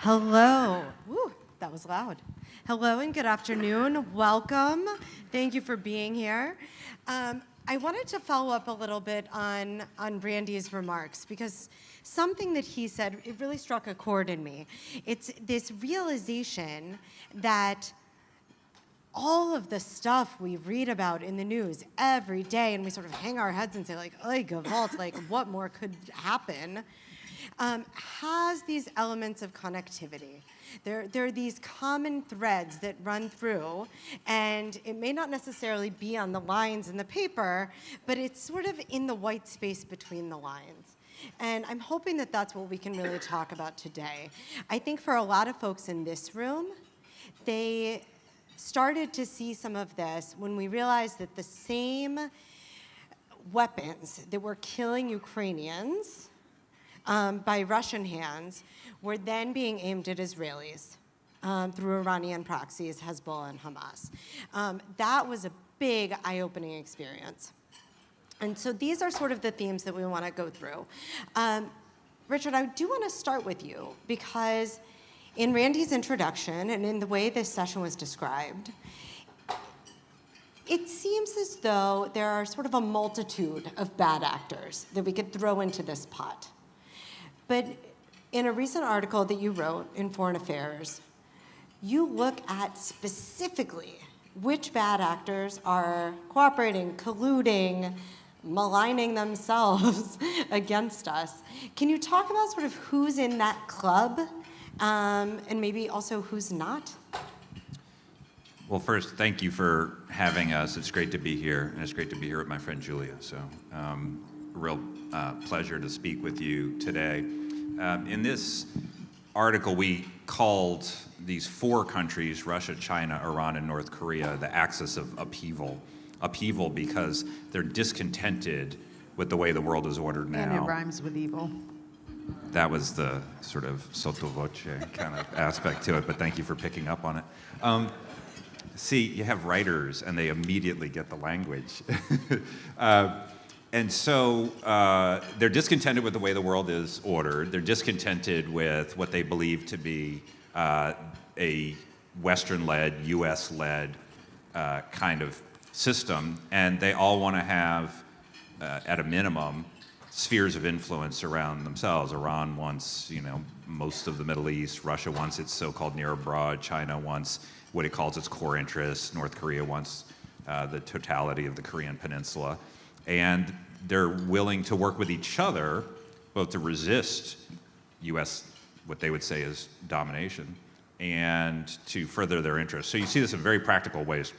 Hello. Woo, that was loud. Hello and good afternoon. Welcome. Thank you for being here. I wanted to follow up a little bit on Randy's remarks because something that he said, it really struck a chord in me. It's this realization that all of the stuff we read about in the news every day, and we sort of hang our heads and say, like, "Oy, Gewalt," like, what more could happen, has these elements of connectivity. There are these common threads that run through, and it may not necessarily be on the lines in the paper, but it's sort of in the white space between the lines. And I'm hoping that that's what we can really talk about today. I think for a lot of folks in this room, they started to see some of this when we realized that the same weapons that were killing Ukrainians by Russian hands were then being aimed at Israelis through Iranian proxies, Hezbollah and Hamas. That was a big eye-opening experience. And so these are sort of the themes that we want to go through. Richard, I do want to start with you because in Randy's introduction and in the way this session was described, it seems as though there are sort of a multitude of bad actors that we could throw into this pot. But in a recent article that you wrote in Foreign Affairs, you look at specifically which bad actors are cooperating, colluding, maligning themselves against us. Can you talk about sort of who's in that club and maybe also who's not? Well, first, thank you for having us. It's great to be here, and it's great to be here with my friend Julia. So, a real pleasure to speak with you today. In this article, we called these four countries, Russia, China, Iran, and North Korea, the axis of upheaval. Upheaval because they're discontented with the way the world is ordered now. And it rhymes with evil. That was the sort of sotto voce kind of aspect to it, but thank you for picking up on it. See, you have writers, and they immediately get the language. And so they're discontented with the way the world is ordered. They're discontented with what they believe to be a Western-led, US-led kind of system, and they all want to have, at a minimum, spheres of influence around themselves. Iran wants, most of the Middle East. Russia wants its so-called near abroad. China wants what it calls its core interests. North Korea wants the totality of the Korean peninsula. And they're willing to work with each other, both to resist U.S., what they would say is domination, and to further their interests. So you see this in very practical ways.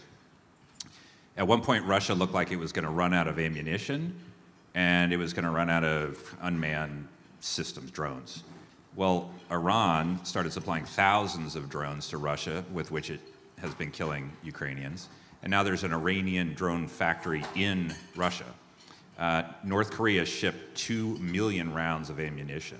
At one point, Russia looked like it was going to run out of ammunition, and it was going to run out of unmanned systems, drones. Well, Iran started supplying thousands of drones to Russia, with which it has been killing Ukrainians. And now there's an Iranian drone factory in Russia. North Korea shipped 2 million rounds of ammunition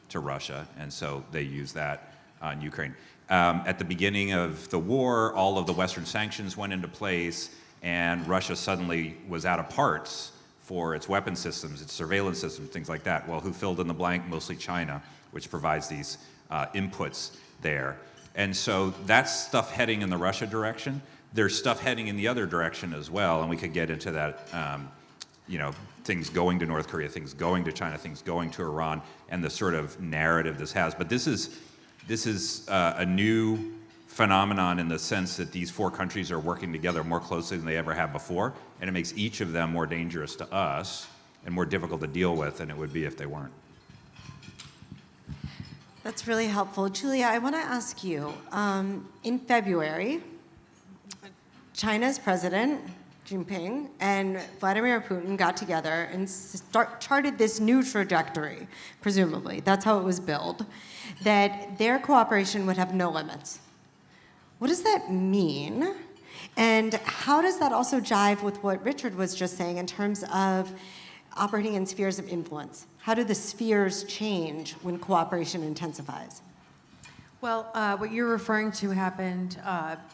to Russia, and so they use that on Ukraine. At the beginning of the war, all of the Western sanctions went into place, and Russia suddenly was out of parts for its weapon systems, its surveillance systems, things like that. Well, who filled in the blank? Mostly China, which provides these inputs there. And so that's stuff heading in the Russia direction. There's stuff heading in the other direction as well, and we could get into that, things going to North Korea, things going to China, things going to Iran, and the sort of narrative this has. But this is a new phenomenon in the sense that these four countries are working together more closely than they ever have before, and it makes each of them more dangerous to us and more difficult to deal with than it would be if they weren't. That's really helpful. Julia, I want to ask you, in February, China's president, Xi Jinping, and Vladimir Putin got together and charted this new trajectory, presumably. That's how it was billed, that their cooperation would have no limits. What does that mean? And how does that also jive with what Richard was just saying in terms of operating in spheres of influence? How do the spheres change when cooperation intensifies? Well, what you're referring to happened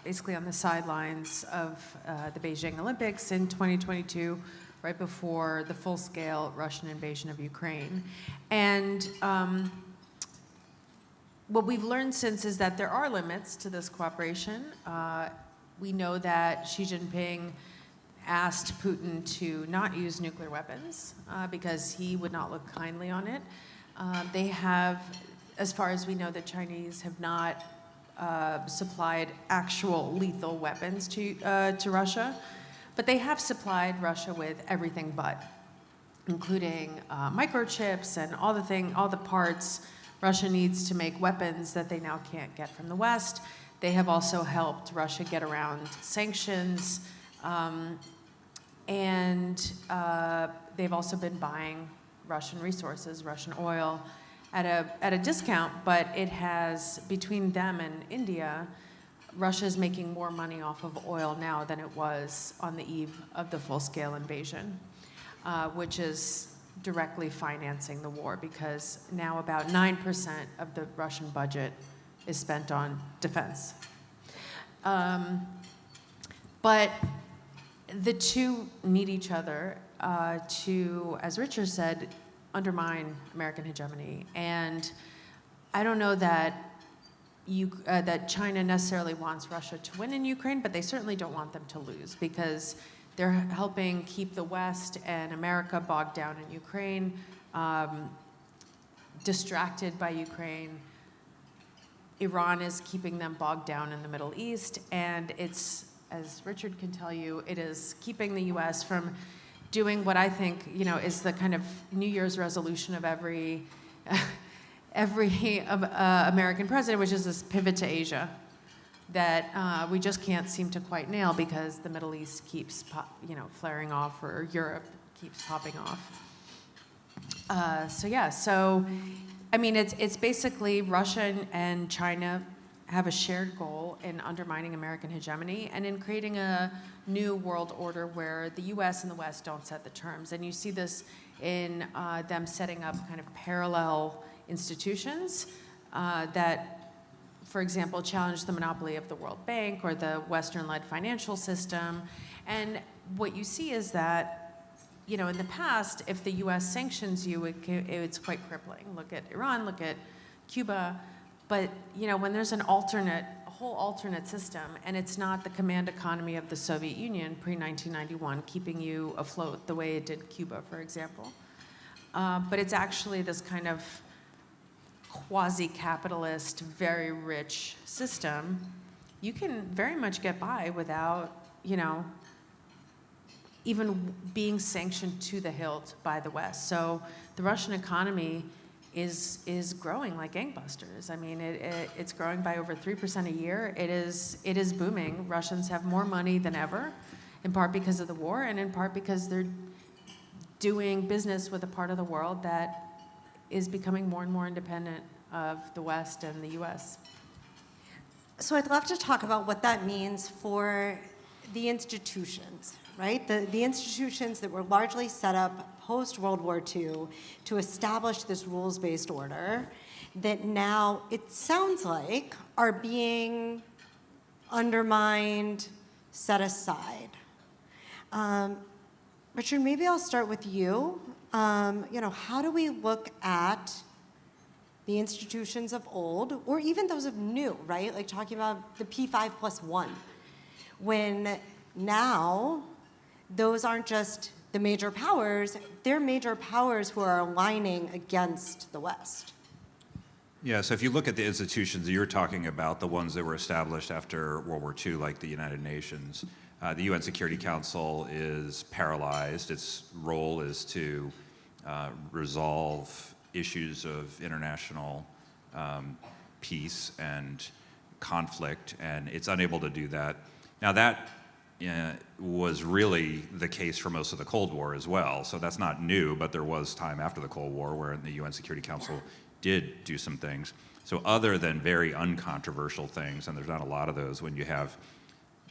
basically on the sidelines of the Beijing Olympics in 2022, right before the full-scale Russian invasion of Ukraine. And what we've learned since is that there are limits to this cooperation. We know that Xi Jinping asked Putin to not use nuclear weapons because he would not look kindly on it. They have, as far as we know, the Chinese have not supplied actual lethal weapons to Russia, but they have supplied Russia with everything but, including microchips and all the parts Russia needs to make weapons that they now can't get from the West. They have also helped Russia get around sanctions, and they've also been buying Russian resources, Russian oil, at a discount, but it has, between them and India, Russia is making more money off of oil now than it was on the eve of the full-scale invasion, which is directly financing the war, because now about 9% of the Russian budget is spent on defense. But the two need each other to, as Richard said, undermine American hegemony. And I don't know that that China necessarily wants Russia to win in Ukraine, but they certainly don't want them to lose, because they're helping keep the West and America bogged down in Ukraine, distracted by Ukraine. Iran is keeping them bogged down in the Middle East, and it's, as Richard can tell you, it is keeping the U.S. from doing what I think, is the kind of New Year's resolution of every American president, which is this pivot to Asia that we just can't seem to quite nail, because the Middle East keeps flaring off, or Europe keeps popping off. So I mean, it's basically Russia and China have a shared goal in undermining American hegemony and in creating a new world order where the U.S. and the West don't set the terms. And you see this in them setting up kind of parallel institutions that, for example, challenge the monopoly of the World Bank or the Western-led financial system. And what you see is that, in the past, if the U.S. sanctions you, it's quite crippling. Look at Iran, look at Cuba. But, when there's a whole alternate system, and it's not the command economy of the Soviet Union pre-1991 keeping you afloat the way it did Cuba, for example, but it's actually this kind of quasi-capitalist, very rich system, you can very much get by without, even being sanctioned to the hilt by the West. So the Russian economy is growing like gangbusters. I mean, it's growing by over 3% a year. It is booming. Russians have more money than ever, in part because of the war, and in part because they're doing business with a part of the world that is becoming more and more independent of the West and the U.S. So I'd love to talk about what that means for the institutions, right? The institutions that were largely set up post-World War II to establish this rules-based order that now, it sounds like, are being undermined, set aside. Richard, maybe I'll start with you. How do we look at the institutions of old, or even those of new, right? Like talking about the P5+1, when now those aren't just the major powers, they're major powers who are aligning against the West. Yeah, so if you look at the institutions you're talking about, the ones that were established after World War II, like the United Nations, the UN Security Council is paralyzed. Its role is to resolve issues of international peace and conflict, and it's unable to do that. Now that was really the case for most of the Cold War as well, so that's not new, but there was time after the Cold War where the UN Security Council did do some things. So other than very uncontroversial things, and there's not a lot of those when you have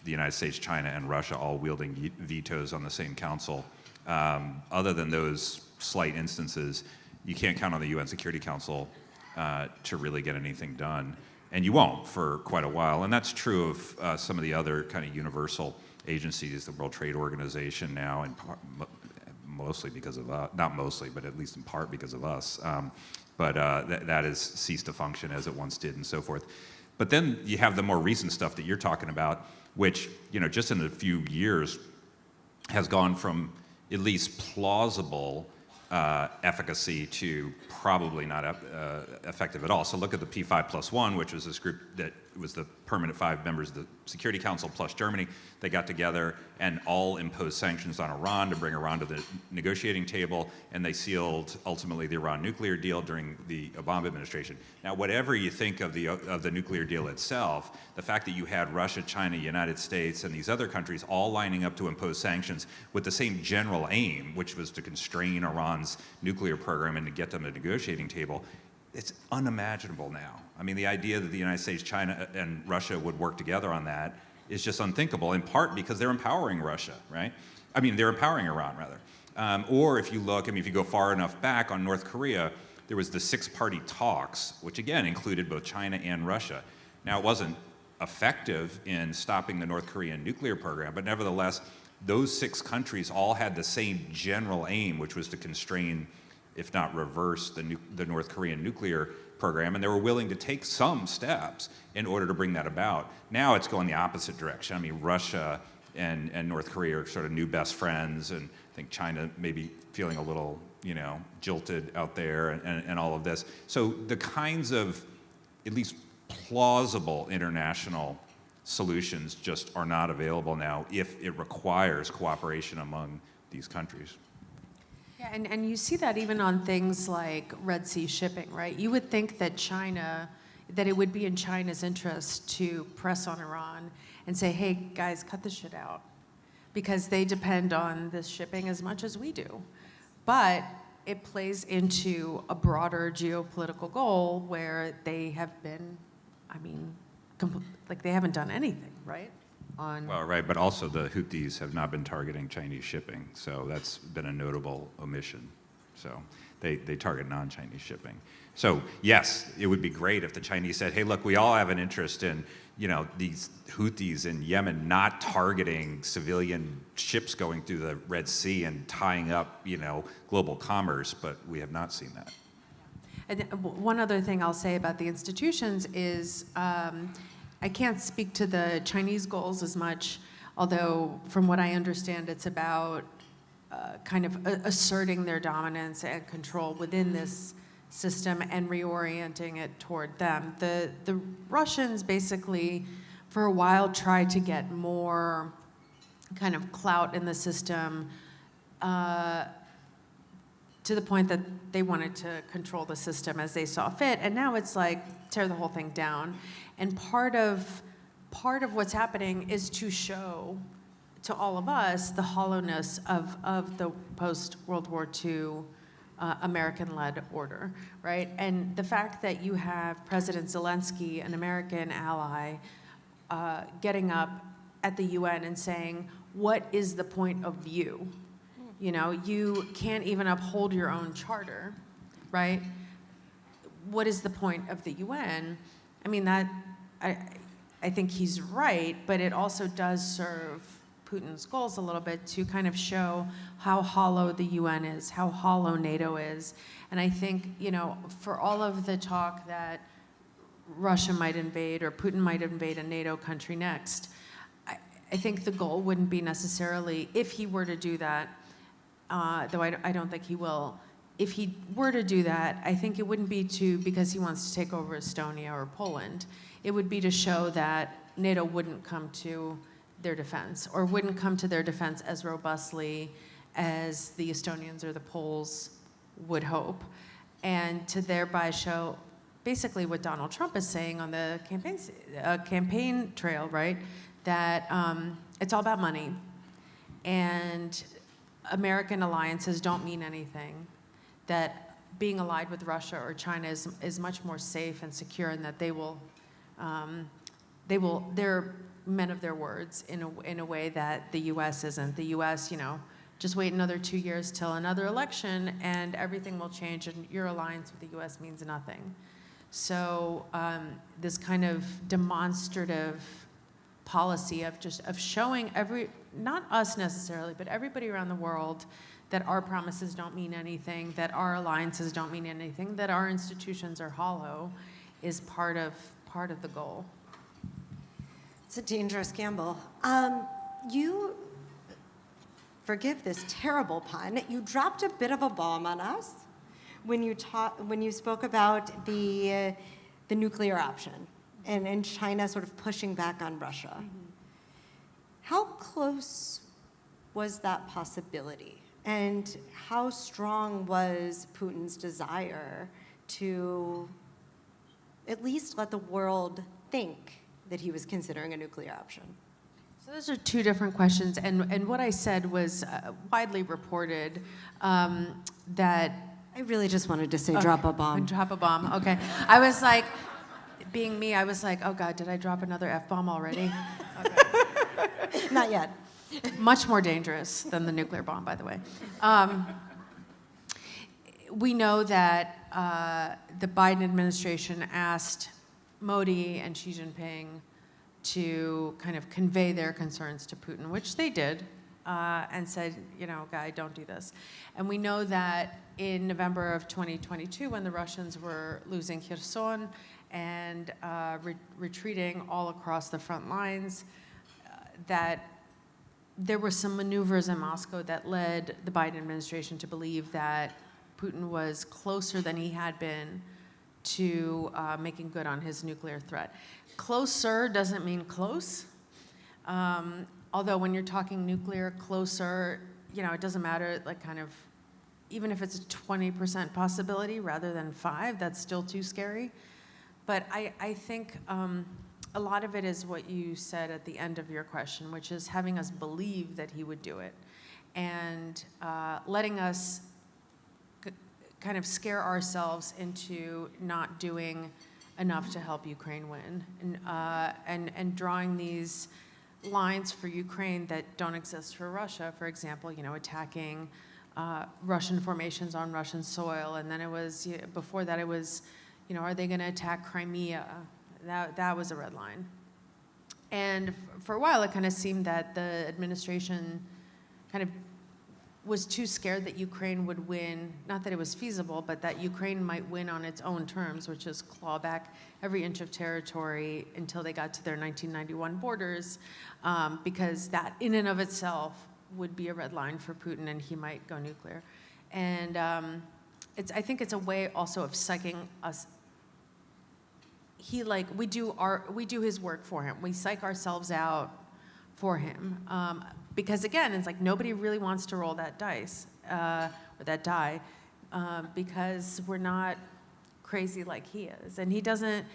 the United States, China, and Russia all wielding vetoes on the same council, other than those slight instances, you can't count on the UN Security Council to really get anything done, and you won't for quite a while. And that's true of some of the other kind of universal agencies, the World Trade Organization now, and mostly because of not mostly, but at least in part because of us. But that has ceased to function as it once did, and so forth. But then you have the more recent stuff that you're talking about, which, just in a few years has gone from at least plausible efficacy to probably not effective at all. So look at the P5+1, which was this group that was the permanent 5 members of the Security Council plus Germany. They got together and all imposed sanctions on Iran to bring Iran to the negotiating table, and they sealed ultimately the Iran nuclear deal during the Obama administration. Now, whatever you think of the nuclear deal itself, the fact that you had Russia, China, United States, and these other countries all lining up to impose sanctions with the same general aim, which was to constrain Iran's nuclear program and to get them to the negotiating table, it's unimaginable now. I mean, the idea that the United States, China, and Russia would work together on that is just unthinkable, in part because they're empowering Russia, right? I mean, they're empowering Iran, rather. Or if you look, if you go far enough back on North Korea, there was the 6-party talks, which again included both China and Russia. Now, it wasn't effective in stopping the North Korean nuclear program, but nevertheless, those 6 countries all had the same general aim, which was to constrain, if not reverse, the North Korean nuclear program, and they were willing to take some steps in order to bring that about. Now it's going the opposite direction. I mean, Russia and North Korea are sort of new best friends, and I think China may be feeling a little, jilted out there and all of this. So the kinds of, at least plausible international solutions just are not available now if it requires cooperation among these countries. Yeah, and you see that even on things like Red Sea shipping, right? You would think that that it would be in China's interest to press on Iran and say, hey, guys, cut this shit out, because they depend on this shipping as much as we do. But it plays into a broader geopolitical goal where they have been, they haven't done anything, right? Well, right, but also the Houthis have not been targeting Chinese shipping, so that's been a notable omission. So they target non-Chinese shipping. So yes, it would be great if the Chinese said, hey, look, we all have an interest in, these Houthis in Yemen not targeting civilian ships going through the Red Sea and tying up, global commerce, but we have not seen that. And one other thing I'll say about the institutions is, I can't speak to the Chinese goals as much, although from what I understand, it's about kind of asserting their dominance and control within this system and reorienting it toward them. The Russians basically, for a while, tried to get more kind of clout in the system to the point that they wanted to control the system as they saw fit, and now it's like tear the whole thing down. And part of what's happening is to show to all of us the hollowness of the post-World War II American-led order, right? And the fact that you have President Zelensky, an American ally, getting up at the UN and saying, what is the point of view? You can't even uphold your own charter, right? What is the point of the UN? I mean, I think he's right, but it also does serve Putin's goals a little bit to kind of show how hollow the UN is, how hollow NATO is. And I think, for all of the talk that Russia might invade or Putin might invade a NATO country next, I think the goal wouldn't be necessarily, if he were to do that, though I don't think he will, if he were to do that, I think it wouldn't be because he wants to take over Estonia or Poland. It would be to show that NATO wouldn't come to their defense, or wouldn't come to their defense as robustly as the Estonians or the Poles would hope, and to thereby show basically what Donald Trump is saying on the campaign trail, right? That it's all about money, and American alliances don't mean anything, that being allied with Russia or China is much more safe and secure, and that they're men of their words in a way that the U.S. isn't. The U.S., just wait another 2 years till another election and everything will change, and your alliance with the U.S. means nothing. So this kind of demonstrative policy of showing not us necessarily, but everybody around the world, that our promises don't mean anything, that our alliances don't mean anything, that our institutions are hollow, is part of the goal. It's a dangerous gamble. You, forgive this terrible pun, you dropped a bit of a bomb on us when you spoke about the nuclear option and China sort of pushing back on Russia. Mm-hmm. How close was that possibility? And how strong was Putin's desire to at least let the world think that he was considering a nuclear option? So those are two different questions, and what I said was widely reported that... I really just wanted to say drop a bomb. Drop a bomb, okay. I was like, being me, I was like, oh God, did I drop another F-bomb already? Okay. Not yet. Much more dangerous than the nuclear bomb, by the way. We know that the Biden administration asked Modi and Xi Jinping to kind of convey their concerns to Putin, which they did, and said, guy, don't do this. And we know that in November of 2022, when the Russians were losing Kherson and retreating all across the front lines, that there were some maneuvers in Moscow that led the Biden administration to believe that Putin was closer than he had been to making good on his nuclear threat. Closer doesn't mean close. Although when you're talking nuclear, closer, it doesn't matter, even if it's a 20% possibility rather than 5, that's still too scary. But I think a lot of it is what you said at the end of your question, which is having us believe that he would do it, and letting us kind of scare ourselves into not doing enough to help Ukraine win, and drawing these lines for Ukraine that don't exist for Russia. For example, attacking Russian formations on Russian soil, and then it was before that it was, are they going to attack Crimea? That was a red line. And for a while, it kind of seemed that the administration kind of was too scared that Ukraine would win, not that it was feasible, but that Ukraine might win on its own terms, which is claw back every inch of territory until they got to their 1991 borders, because that in and of itself would be a red line for Putin, and he might go nuclear. And I think it's a way also of psyching us. We do his work for him. We psych ourselves out for him. Because again, it's like nobody really wants to roll that dice, or that die, because we're not crazy like he is. And he doesn't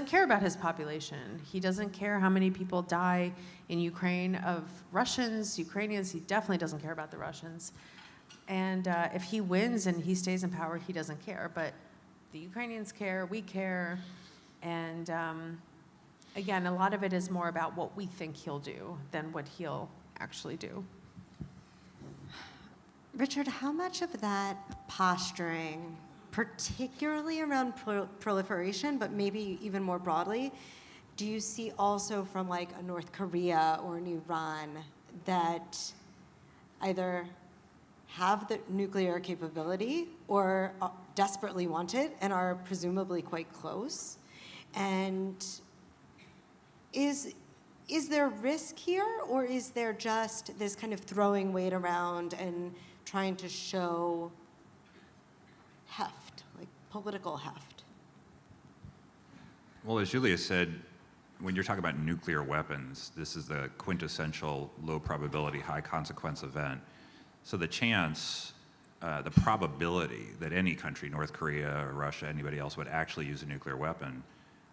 care about his population. He doesn't care how many people die in Ukraine of Russians, Ukrainians. He definitely doesn't care about the Russians. And if he wins and he stays in power, he doesn't care. But the Ukrainians care, we care. And again, a lot of it is more about what we think he'll do than what he'll actually do. Richard, how much of that posturing, particularly around proliferation, but maybe even more broadly, do you see also from like a North Korea or an Iran that either have the nuclear capability or desperately want it and are presumably quite close? And is there risk here, or is there just this kind of throwing weight around and trying to show heft, like political heft? Well, as Julia said, when you're talking about nuclear weapons, this is the quintessential low probability, high consequence event. So the chance, the probability that any country, North Korea or Russia, anybody else would actually use a nuclear weapon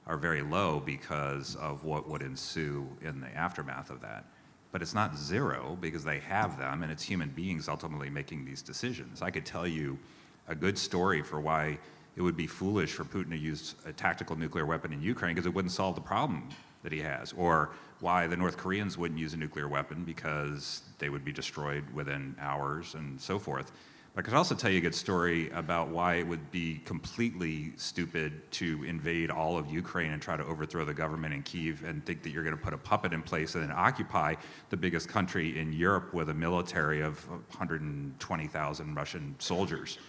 are very low because of what would ensue in the aftermath of that. But it's not zero because they have them, and it's human beings ultimately making these decisions. I could tell you a good story for why it would be foolish for Putin to use a tactical nuclear weapon in Ukraine because it wouldn't solve the problem that he has, or why the North Koreans wouldn't use a nuclear weapon because they would be destroyed within hours and so forth. But I could also tell you a good story about why it would be completely stupid to invade all of Ukraine and try to overthrow the government in Kyiv and think that you're going to put a puppet in place and then occupy the biggest country in Europe with a military of 120,000 Russian soldiers.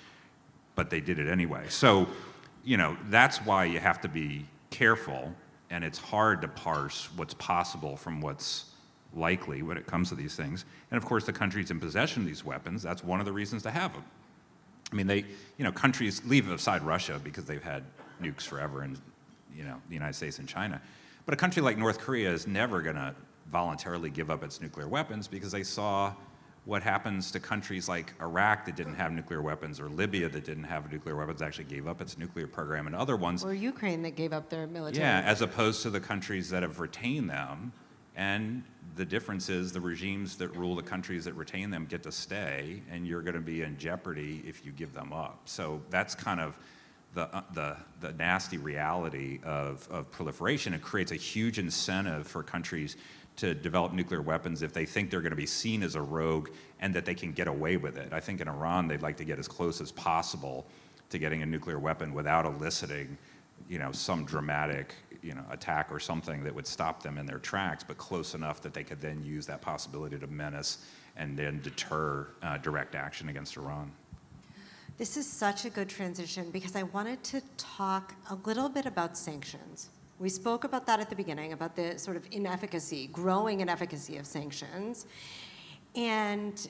But they did it anyway. So, that's why you have to be careful, and it's hard to parse what's possible from what's likely when it comes to these things. And of course, the countries in possession of these weapons, that's one of the reasons to have them. I mean, countries leave aside Russia because they've had nukes forever, and the United States and China. But a country like North Korea is never going to voluntarily give up its nuclear weapons because they saw what happens to countries like Iraq that didn't have nuclear weapons, or Libya that didn't have nuclear weapons, actually gave up its nuclear program, and other ones. Or Ukraine that gave up their military. Yeah, as opposed to the countries that have retained them. And the difference is the regimes that rule the countries that retain them get to stay, and you're going to be in jeopardy if you give them up. So that's kind of the nasty reality of proliferation. It creates a huge incentive for countries to develop nuclear weapons if they think they're going to be seen as a rogue and that they can get away with it. I think in Iran, they'd like to get as close as possible to getting a nuclear weapon without eliciting, some dramatic, attack or something that would stop them in their tracks, but close enough that they could then use that possibility to menace and then deter direct action against Iran. This is such a good transition because I wanted to talk a little bit about sanctions. We spoke about that at the beginning, about the sort of growing inefficacy of sanctions. And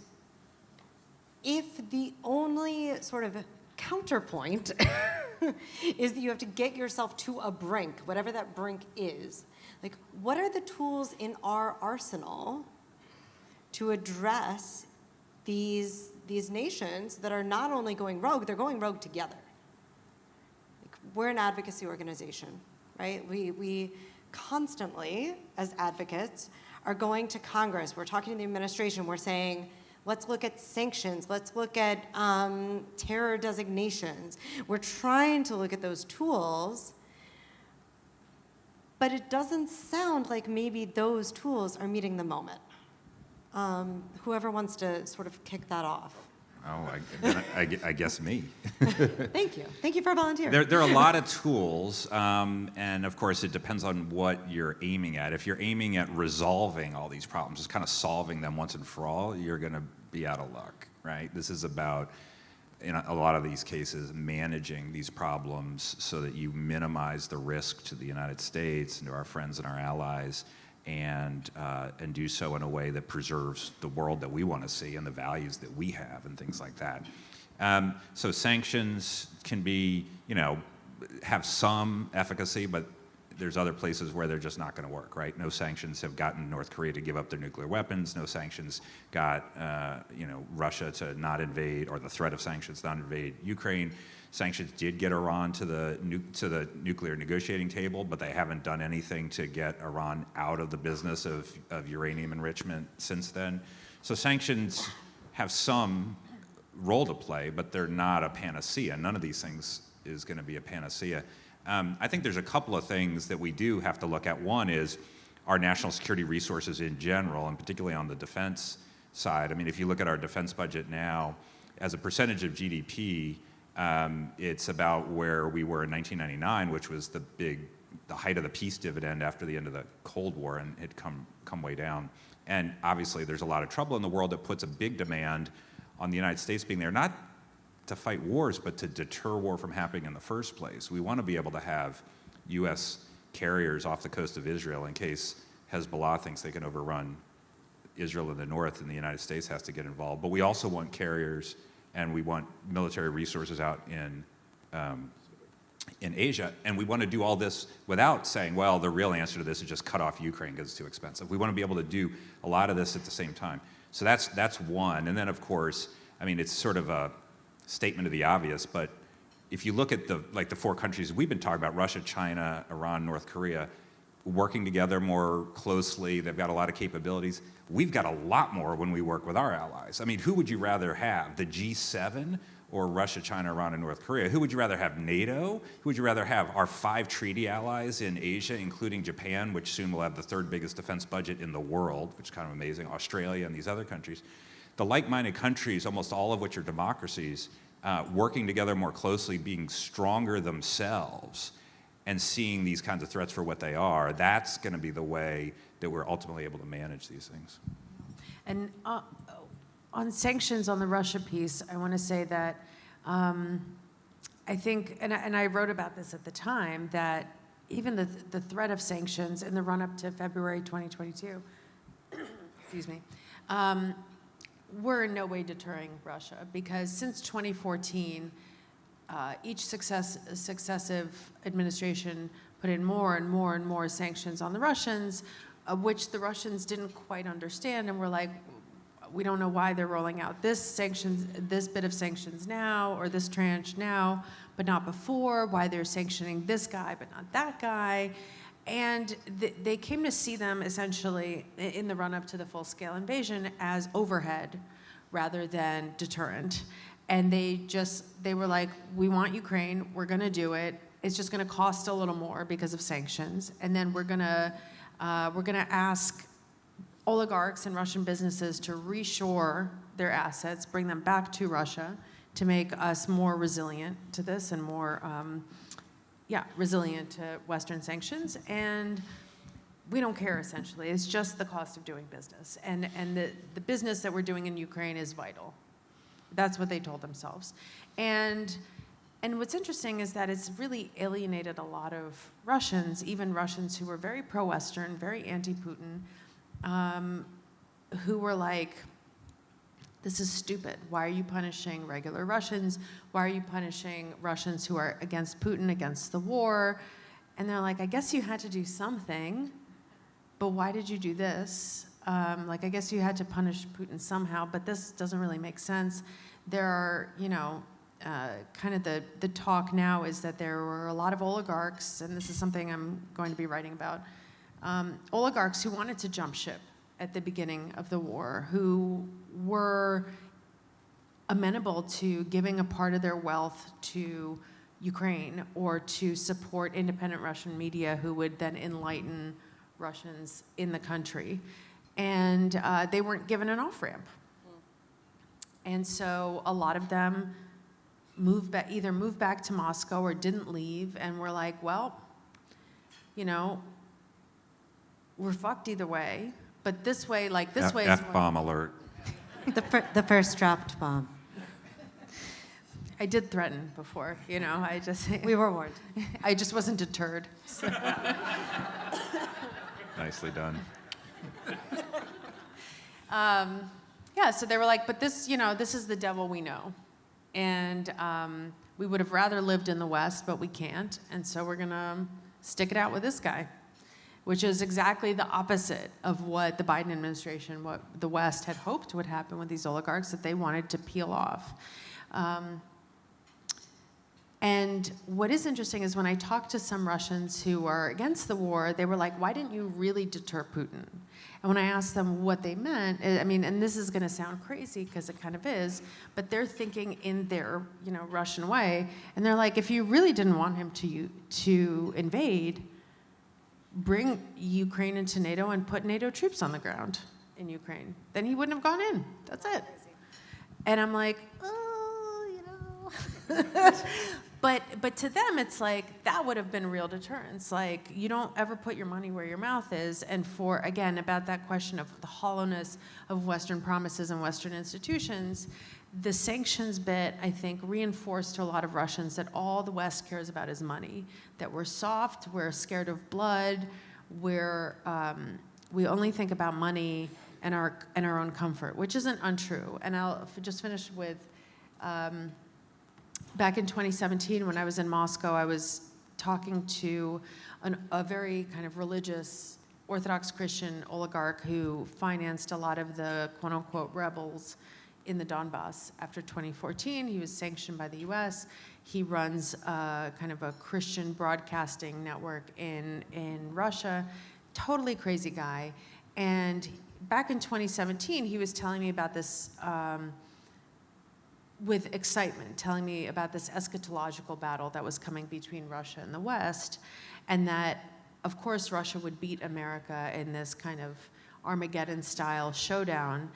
if the only sort of counterpoint is that you have to get yourself to a brink, whatever that brink is, like, what are the tools in our arsenal to address these nations that are not only going rogue, they're going rogue together? Like, we're an advocacy organization, right? We constantly, as advocates, are going to Congress. We're talking to the administration. We're saying, let's look at sanctions. Let's look at terror designations. We're trying to look at those tools, but it doesn't sound like maybe those tools are meeting the moment. Whoever wants to sort of kick that off. Oh, I guess me. Thank you. Thank you for volunteering. There are a lot of tools, and of course it depends on what you're aiming at. If you're aiming at resolving all these problems, just kind of solving them once and for all, you're going to be out of luck, right? This is about, in a lot of these cases, managing these problems so that you minimize the risk to the United States and to our friends and our allies, and do so in a way that preserves the world that we want to see and the values that we have and things like that. So sanctions can be, have some efficacy, but there's other places where they're just not going to work, right? No sanctions have gotten North Korea to give up their nuclear weapons. No sanctions got, Russia to not invade, or the threat of sanctions not invade Ukraine. Sanctions did get Iran to the nuclear negotiating table, but they haven't done anything to get Iran out of the business of uranium enrichment since then. So sanctions have some role to play, but they're not a panacea. None of these things is going to be a panacea. I think there's a couple of things that we do have to look at. One is our national security resources in general, and particularly on the defense side. I mean, if you look at our defense budget now, as a percentage of GDP, it's about where we were in 1999, which was the height of the peace dividend after the end of the Cold War, and it come way down. And obviously, there's a lot of trouble in the world that puts a big demand on the United States being there, not to fight wars, but to deter war from happening in the first place. We want to be able to have U.S. carriers off the coast of Israel in case Hezbollah thinks they can overrun Israel in the north, and the United States has to get involved. But we also want carriers, and we want military resources out in Asia, and we want to do all this without saying, well, the real answer to this is just cut off Ukraine because it's too expensive. We want to be able to do a lot of this at the same time. So that's one. And then, of course, I mean, it's sort of a statement of the obvious, but if you look at the four countries we've been talking about, Russia, China, Iran, North Korea, working together more closely, they've got a lot of capabilities. We've got a lot more when we work with our allies. I mean, who would you rather have, the G7 or Russia, China, Iran, and North Korea? Who would you rather have, NATO? Who would you rather have, our 5 treaty allies in Asia, including Japan, which soon will have the 3rd biggest defense budget in the world, which is kind of amazing, Australia and these other countries? the like-minded countries, almost all of which are democracies, working together more closely, being stronger themselves, and seeing these kinds of threats for what they are, that's going to be the way that we're ultimately able to manage these things. And on sanctions, on the Russia piece, I want to say that I think, and I wrote about this at the time, that even the threat of sanctions in the run-up to February 2022, excuse me, were in no way deterring Russia, because since 2014, each successive administration put in more and more and more sanctions on the Russians, which the Russians didn't quite understand, and were like, we don't know why they're rolling out this bit of sanctions now, or this tranche now, but not before, why they're sanctioning this guy but not that guy. And they came to see them essentially in the run-up to the full-scale invasion as overhead rather than deterrent. And they were like, we want Ukraine, we're gonna do it. It's just gonna cost a little more because of sanctions. And then we're gonna ask oligarchs and Russian businesses to reshore their assets, bring them back to Russia to make us more resilient to this and more, resilient to Western sanctions. And we don't care, essentially. It's just the cost of doing business. And the business that we're doing in Ukraine is vital. That's what they told themselves. And what's interesting is that it's really alienated a lot of Russians, even Russians who were very pro-Western, very anti-Putin, who were like, this is stupid. Why are you punishing regular Russians? Why are you punishing Russians who are against Putin, against the war? And they're like, I guess you had to do something, but why did you do this? I guess you had to punish Putin somehow, but this doesn't really make sense. There are, kind of the talk now is that there were a lot of oligarchs, and this is something I'm going to be writing about, oligarchs who wanted to jump ship at the beginning of the war, who were amenable to giving a part of their wealth to Ukraine or to support independent Russian media who would then enlighten Russians in the country. And they weren't given an off-ramp. And so a lot of them either moved back to Moscow or didn't leave, and were like, well, we're fucked either way. But this way, this way is F-bomb alert. The first dropped bomb. I did threaten before, I just... We were warned. I just wasn't deterred. So. Nicely done. So they were like, but this, this is the devil we know. And we would have rather lived in the West, but we can't. And so we're going to stick it out with this guy, which is exactly the opposite of what the Biden administration, what the West had hoped would happen with these oligarchs that they wanted to peel off. And what is interesting is when I talked to some Russians who are against the war, they were like, why didn't you really deter Putin? And when I asked them what they meant, and this is going to sound crazy because it kind of is, but they're thinking in their, Russian way, and they're like, if you really didn't want him to invade, bring Ukraine into NATO and put NATO troops on the ground in Ukraine. Then he wouldn't have gone in. That's it. And I'm like, But to them, it's like, that would have been real deterrence. Like, you don't ever put your money where your mouth is. And again, about that question of the hollowness of Western promises and Western institutions, the sanctions bit, I think, reinforced to a lot of Russians that all the West cares about is money. That we're soft, we're scared of blood, we only think about money and our own comfort, which isn't untrue. And I'll just finish with... back in 2017, when I was in Moscow, I was talking to a very kind of religious Orthodox Christian oligarch who financed a lot of the quote-unquote rebels in the Donbass after 2014. He was sanctioned by the US. He runs kind of a Christian broadcasting network in Russia. Totally crazy guy. And back in 2017, he was telling me about this with excitement, telling me about this eschatological battle that was coming between Russia and the West, and that, of course, Russia would beat America in this kind of Armageddon-style showdown.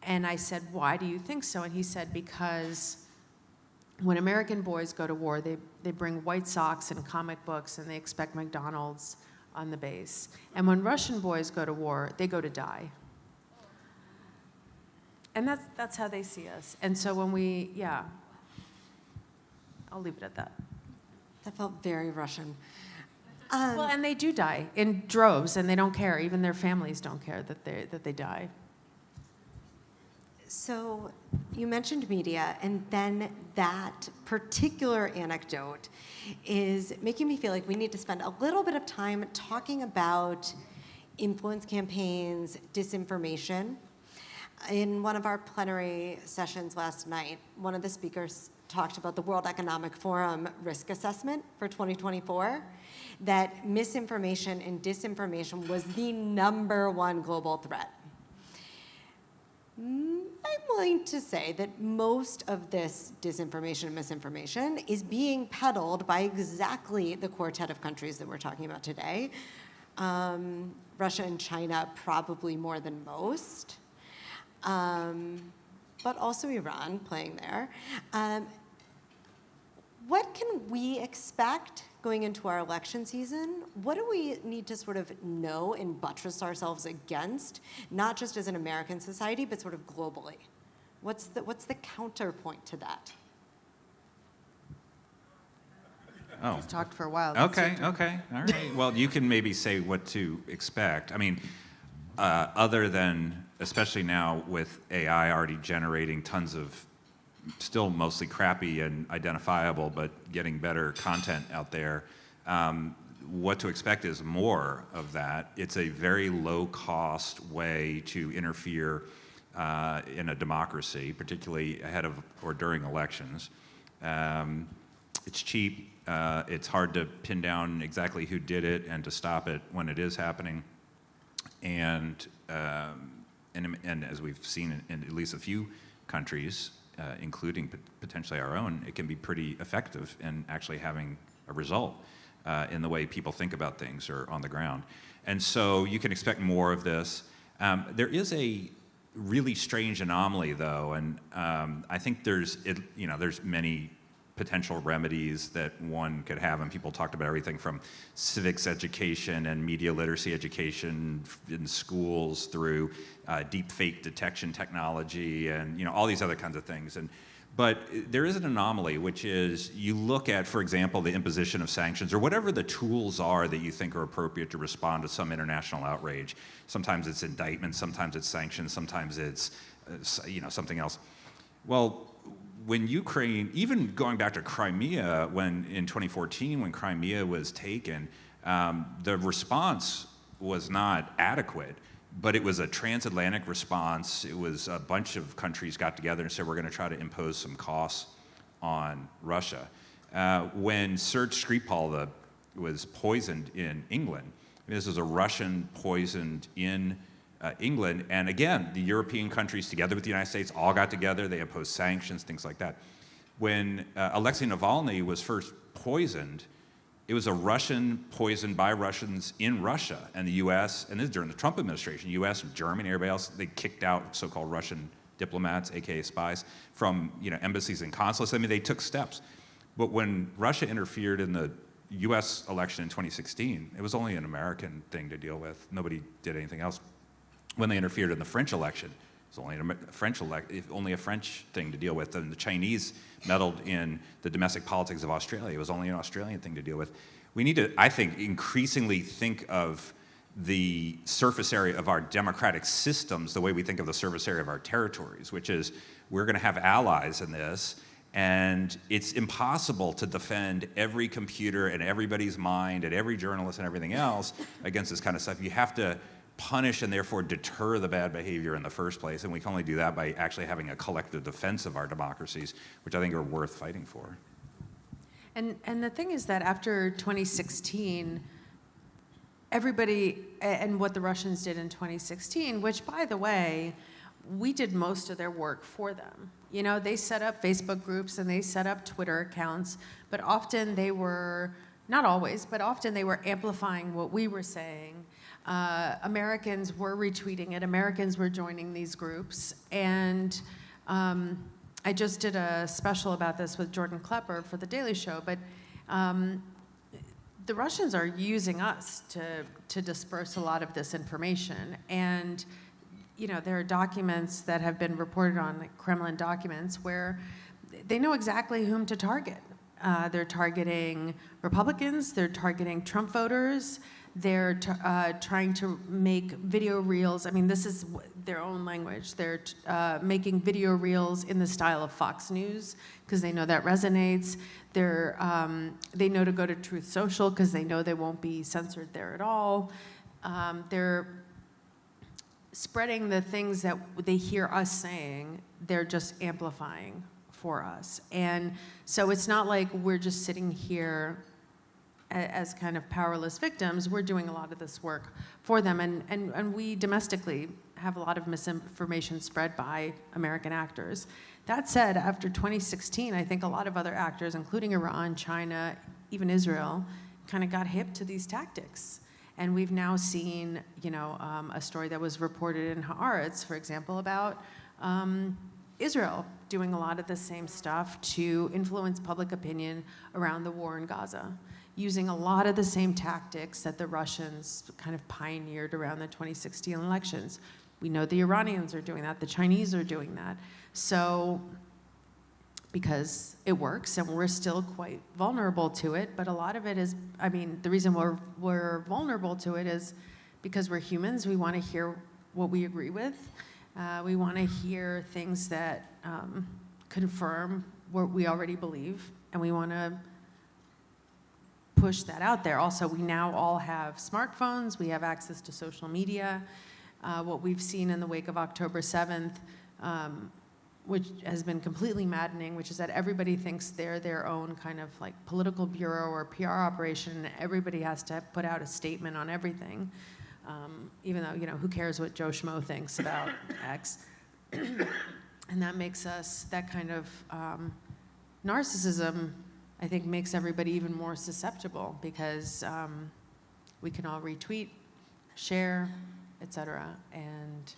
And I said, why do you think so? And he said, because when American boys go to war, they bring white socks and comic books, and they expect McDonald's on the base. And when Russian boys go to war, they go to die. And that's how they see us. And so when I'll leave it at that. That felt very Russian. Well, and they do die in droves, and they don't care. Even their families don't care that they die. So you mentioned media, and then that particular anecdote is making me feel like we need to spend a little bit of time talking about influence campaigns, disinformation. In one of our plenary sessions last night, one of the speakers talked about the World Economic Forum risk assessment for 2024, that misinformation and disinformation was the #1 global threat. I'm willing to say that most of this disinformation and misinformation is being peddled by exactly the quartet of countries that we're talking about today. Russia and China probably more than most, but also Iran playing there. What can we expect going into our election season? What do we need to sort of know and buttress ourselves against, not just as an American society, but sort of globally? What's the counterpoint to that? Oh. We've talked for a while. Okay, all right. Well, you can maybe say what to expect. I mean, other than, especially now with AI already generating tons of still mostly crappy and identifiable, but getting better content out there, what to expect is more of that. It's a very low-cost way to interfere in a democracy, particularly ahead of or during elections. It's cheap. It's hard to pin down exactly who did it and to stop it when it is happening. And as we've seen in at least a few countries, including potentially our own, it can be pretty effective in actually having a result in the way people think about things or on the ground. And so you can expect more of this. There is a really strange anomaly, though, and I think there's many potential remedies that one could have, and people talked about everything from civics education and media literacy education in schools through deep fake detection technology and all these other kinds of things. But there is an anomaly, which is you look at, for example, the imposition of sanctions or whatever the tools are that you think are appropriate to respond to some international outrage. Sometimes it's indictment, sometimes it's sanctions, sometimes it's something else. Well, when Ukraine, even going back to Crimea, in 2014, when Crimea was taken, the response was not adequate, but it was a transatlantic response. It was a bunch of countries got together and said, we're going to try to impose some costs on Russia. When Serge Skripal was poisoned in England, this was a Russian poisoned in England, and again, the European countries together with the United States all got together, they imposed sanctions, things like that. When Alexei Navalny was first poisoned, it was a Russian poisoned by Russians in Russia, and the US, and this is during the Trump administration, US and Germany, everybody else, they kicked out so-called Russian diplomats, aka spies, from embassies and consulates. I mean, they took steps. But when Russia interfered in the US election in 2016, it was only an American thing to deal with. Nobody did anything else. When they interfered in the French election, it was only a French thing to deal with. And the Chinese meddled in the domestic politics of Australia. It was only an Australian thing to deal with. We need to, I think, increasingly think of the surface area of our democratic systems the way we think of the surface area of our territories, which is we're going to have allies in this, and it's impossible to defend every computer and everybody's mind and every journalist and everything else against this kind of stuff. You have to punish and therefore deter the bad behavior in the first place, and we can only do that by actually having a collective defense of our democracies, which I think are worth fighting for. And the thing is that after 2016, everybody, and what the Russians did in 2016, which, by the way, we did most of their work for them. They set up Facebook groups and they set up Twitter accounts, but often they were, not always, but often they were amplifying what we were saying. Americans were retweeting it. Americans were joining these groups. And I just did a special about this with Jordan Klepper for The Daily Show, but the Russians are using us to disperse a lot of this information. And there are documents that have been reported on, like Kremlin documents, where they know exactly whom to target. They're targeting Republicans, they're targeting Trump voters, they're trying to make video reels. I mean, this is their own language. They're making video reels in the style of Fox News because they know that resonates. They know to go to Truth Social because they know they won't be censored there at all. They're spreading the things that they hear us saying, they're just amplifying for us. And so it's not like we're just sitting here as kind of powerless victims. We're doing a lot of this work for them. And we domestically have a lot of misinformation spread by American actors. That said, after 2016, I think a lot of other actors, including Iran, China, even Israel, kind of got hip to these tactics. And we've now seen, a story that was reported in Haaretz, for example, about Israel doing a lot of the same stuff to influence public opinion around the war in Gaza, using a lot of the same tactics that the Russians kind of pioneered around the 2016 elections. We know the Iranians are doing that, the Chinese are doing that. So, because it works and we're still quite vulnerable to it, but a lot of it is, the reason we're vulnerable to it is because we're humans. We want to hear what we agree with. We want to hear things that confirm what we already believe, and we want to push that out there. Also, we now all have smartphones. We have access to social media. What we've seen in the wake of October 7th, which has been completely maddening, which is that everybody thinks they're their own kind of like political bureau or PR operation. Everybody has to put out a statement on everything, even though, who cares what Joe Schmo thinks about X? And that makes us, that kind of narcissism, I think, makes everybody even more susceptible because we can all retweet, share, etc. And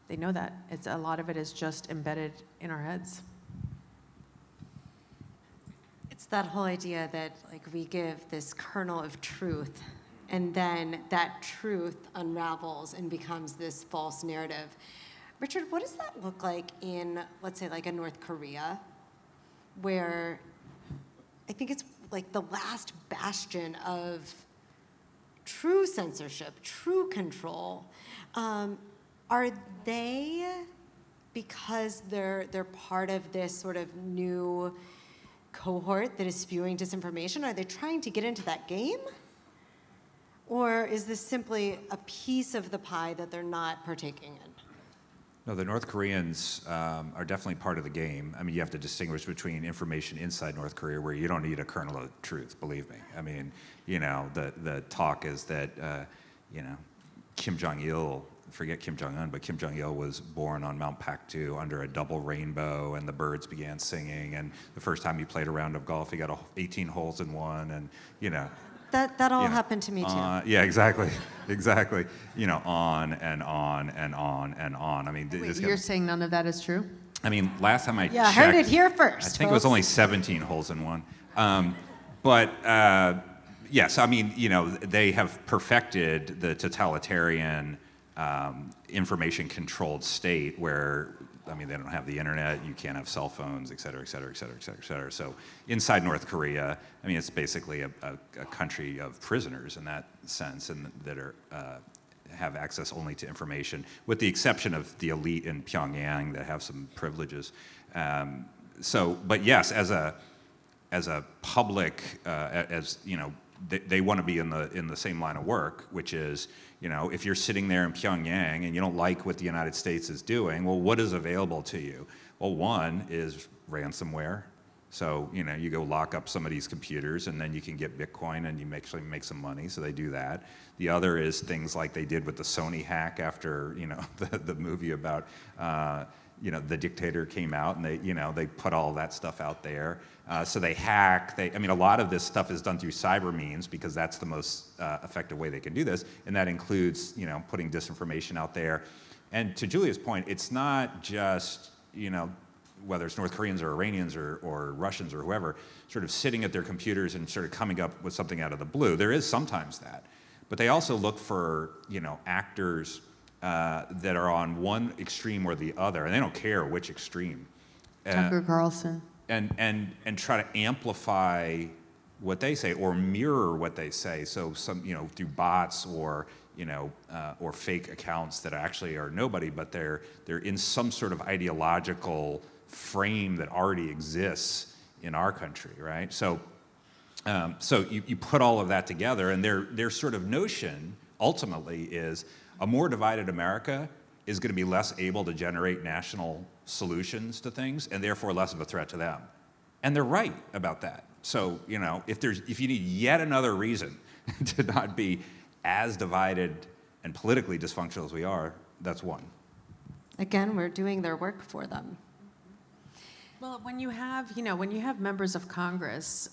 they know that. A lot of it is just embedded in our heads. It's that whole idea that we give this kernel of truth, and then that truth unravels and becomes this false narrative. Richard, what does that look like in, let's say, a North Korea, where I think it's the last bastion of true censorship, true control? Are they, because they're part of this sort of new cohort that is spewing disinformation, are they trying to get into that game? Or is this simply a piece of the pie that they're not partaking in? No, the North Koreans are definitely part of the game. You have to distinguish between information inside North Korea where you don't need a kernel of truth, believe me. The talk is that, Kim Jong-il, forget Kim Jong-un, but Kim Jong-il was born on Mount Paktu under a double rainbow, and the birds began singing, and the first time he played a round of golf, he got 18 holes in one, and, That all happened to me too. Yeah, exactly. On and on and on and on. Wait, you're saying none of that is true? Last time I checked, heard it here first. I think it was only 17 holes in one. Yes, they have perfected the totalitarian information-controlled state where, they don't have the internet, you can't have cell phones, et cetera, et cetera, et cetera, et cetera, et cetera. So inside North Korea, it's basically a country of prisoners in that sense, and that are have access only to information, with the exception of the elite in Pyongyang that have some privileges. But yes, as a public, they want to be in the same line of work, which is, if you're sitting there in Pyongyang and you don't like what the United States is doing, well, what is available to you? Well, one is ransomware. So, you go lock up somebody's computers and then you can get Bitcoin and you actually make some money, so they do that. The other is things like they did with the Sony hack after, the movie about, the dictator came out and they put all that stuff out there. So they hack. A lot of this stuff is done through cyber means because that's the most effective way they can do this, and that includes putting disinformation out there. And to Julia's point, it's not just whether it's North Koreans or Iranians or Russians or whoever, sort of sitting at their computers and sort of coming up with something out of the blue. There is sometimes that. But they also look for, actors that are on one extreme or the other, and they don't care which extreme. Tucker Carlson. And try to amplify what they say or mirror what they say. So through bots or fake accounts that actually are nobody, but they're in some sort of ideological frame that already exists in our country, right? So you put all of that together, and their sort of notion ultimately is a more divided America is going to be less able to generate national solutions to things, and therefore less of a threat to them. And they're right about that. So if you need yet another reason to not be as divided and politically dysfunctional as we are, that's one. Again, we're doing their work for them. Well, when you have members of Congress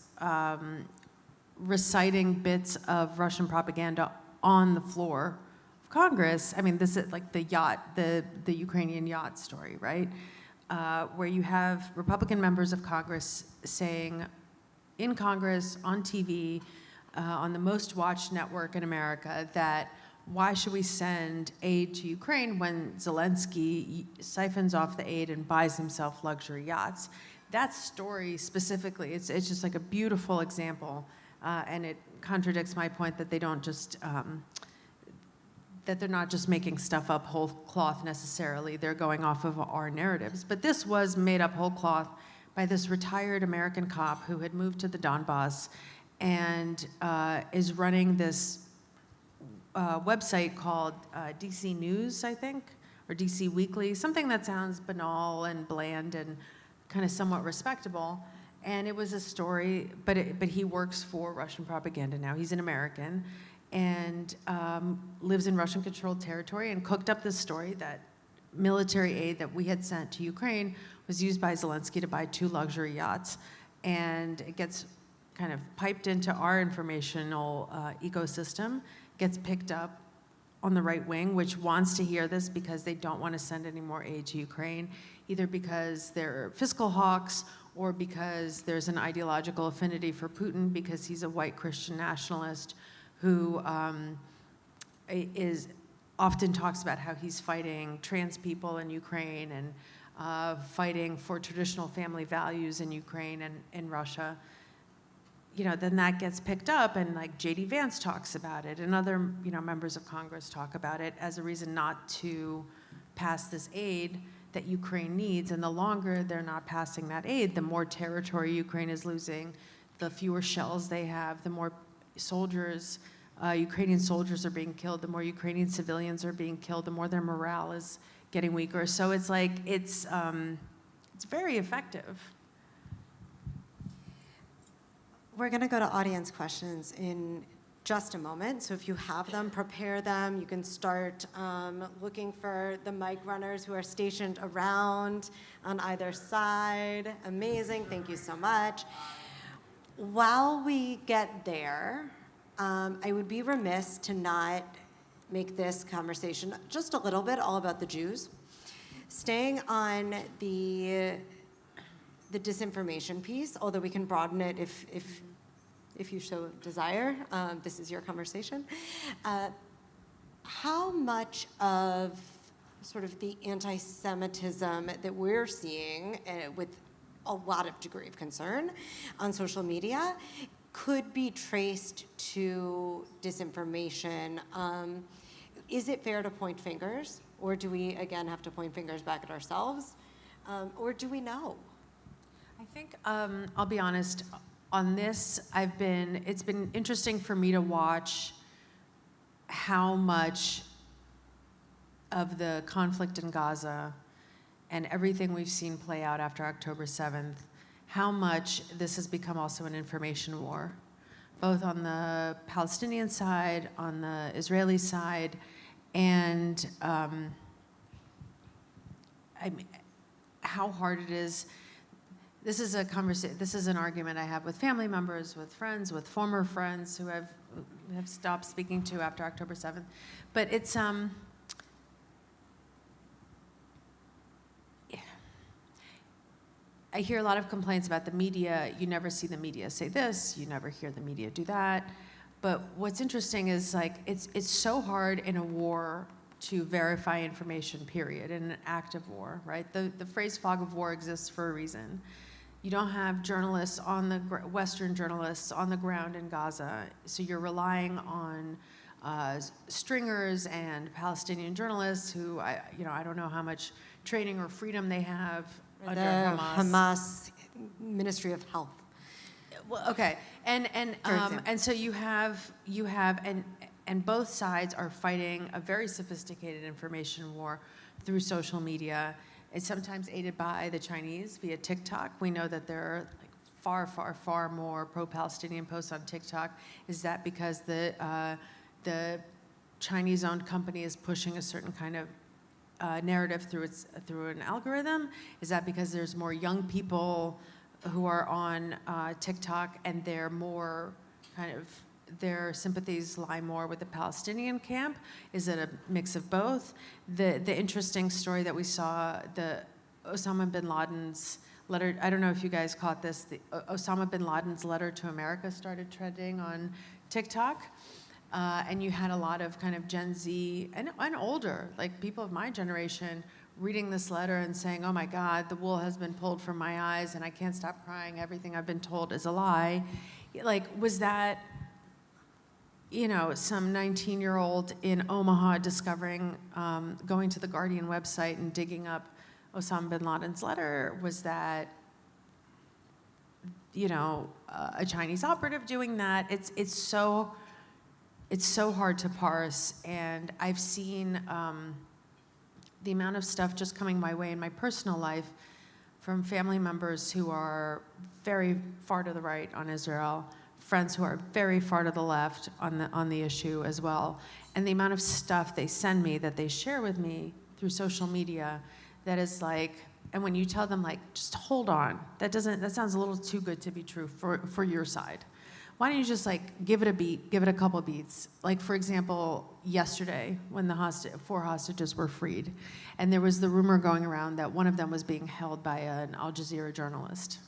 reciting bits of Russian propaganda on the floor of Congress, this is like the Ukrainian yacht story, right? Where you have Republican members of Congress saying in Congress, on TV, on the most watched network in America, that why should we send aid to Ukraine when Zelensky siphons off the aid and buys himself luxury yachts? That story specifically, it's just like a beautiful example, and it contradicts my point that they don't just, that they're not just making stuff up whole cloth necessarily. They're going off of our narratives. But this was made up whole cloth by this retired American cop who had moved to the Donbass and is running this website called DC News, I think, or DC Weekly, something that sounds banal and bland and kind of somewhat respectable. And it was a story, but he works for Russian propaganda now. He's an American and lives in Russian-controlled territory, and cooked up this story that military aid that we had sent to Ukraine was used by Zelensky to buy 2 luxury yachts. And it gets kind of piped into our informational ecosystem, gets picked up on the right wing, which wants to hear this because they don't want to send any more aid to Ukraine, either because they're fiscal hawks or because there's an ideological affinity for Putin because he's a white Christian nationalist who often talks about how he's fighting trans people in Ukraine and fighting for traditional family values in Ukraine and in Russia. Then that gets picked up, and like J.D. Vance talks about it, and other members of Congress talk about it as a reason not to pass this aid that Ukraine needs. And the longer they're not passing that aid, the more territory Ukraine is losing, the fewer shells they have, the more soldiers, Ukrainian soldiers are being killed, the more Ukrainian civilians are being killed, the more their morale is getting weaker. So it's like it's very effective. We're going to go to audience questions in just a moment. So if you have them, prepare them. You can start looking for the mic runners who are stationed around on either side. Amazing. Thank you so much. While we get there, I would be remiss to not make this conversation just a little bit all about the Jews. Staying on the disinformation piece, although we can broaden it if you so desire. This is your conversation. How much of sort of the anti-Semitism that we're seeing with a lot of degree of concern on social media could be traced to disinformation? Is it fair to point fingers, or do we again have to point fingers back at ourselves, or do we know? I think I'll be honest on this. It's been interesting for me to watch how much of the conflict in Gaza and everything we've seen play out after October 7th, how much this has become also an information war, both on the Palestinian side, on the Israeli side, and how hard it is. This is a conversation. This is an argument I have with family members, with friends, with former friends who have stopped speaking to after October 7th. But it's I hear a lot of complaints about the media. You never see the media say this. You never hear the media do that. But what's interesting is like it's so hard in a war to verify information, period, in an active war, right? The phrase fog of war exists for a reason. You don't have journalists Western journalists on the ground in Gaza, so you're relying on stringers and Palestinian journalists who, I don't know how much training or freedom they have under The Hamas. Ministry of Health. Well, okay, and so you have and both sides are fighting a very sophisticated information war through social media. It's sometimes aided by the Chinese via TikTok. We know that there are like far more pro-Palestinian posts on TikTok. Is that because the Chinese-owned company is pushing a certain kind of narrative through an algorithm? Is that because there's more young people who are on TikTok and they're more kind of their sympathies lie more with the Palestinian camp? Is it a mix of both? The interesting story that we saw, the Osama bin Laden's letter, I don't know if you guys caught this, the Osama bin Laden's letter to America started trending on TikTok. And you had a lot of kind of Gen Z and older, like people of my generation, reading this letter and saying, oh my God, the wool has been pulled from my eyes and I can't stop crying. Everything I've been told is a lie. Like, was that, some 19-year-old in Omaha discovering, going to the Guardian website and digging up Osama bin Laden's letter? Was that, a Chinese operative doing that? It's so hard to parse, and I've seen the amount of stuff just coming my way in my personal life from family members who are very far to the right on Israel, friends who are very far to the left on the issue as well, and the amount of stuff they send me that they share with me through social media that is like, and when you tell them like, just hold on, that sounds a little too good to be true for your side. Why don't you just like give it a beat, give it a couple beats? Like, for example, yesterday when the 4 hostages were freed, and there was the rumor going around that one of them was being held by an Al Jazeera journalist,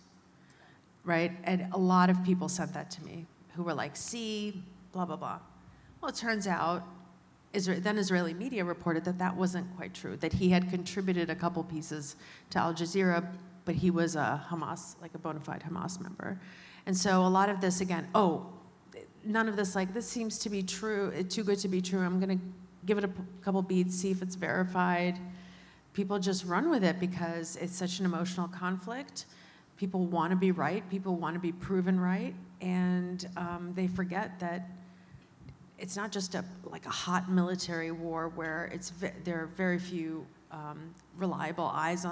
right? And a lot of people sent that to me who were like, see, blah, blah, blah. Well, it turns out, then Israeli media reported that wasn't quite true, that he had contributed a couple pieces to Al Jazeera, but he was a Hamas, like a bona fide Hamas member. And so a lot of this, again, none of this, like, this seems to be true, too good to be true. I'm going to give it a couple beats, see if it's verified. People just run with it because it's such an emotional conflict. People want to be right. People want to be proven right. And they forget that it's not just a hot military war where there are very few reliable eyes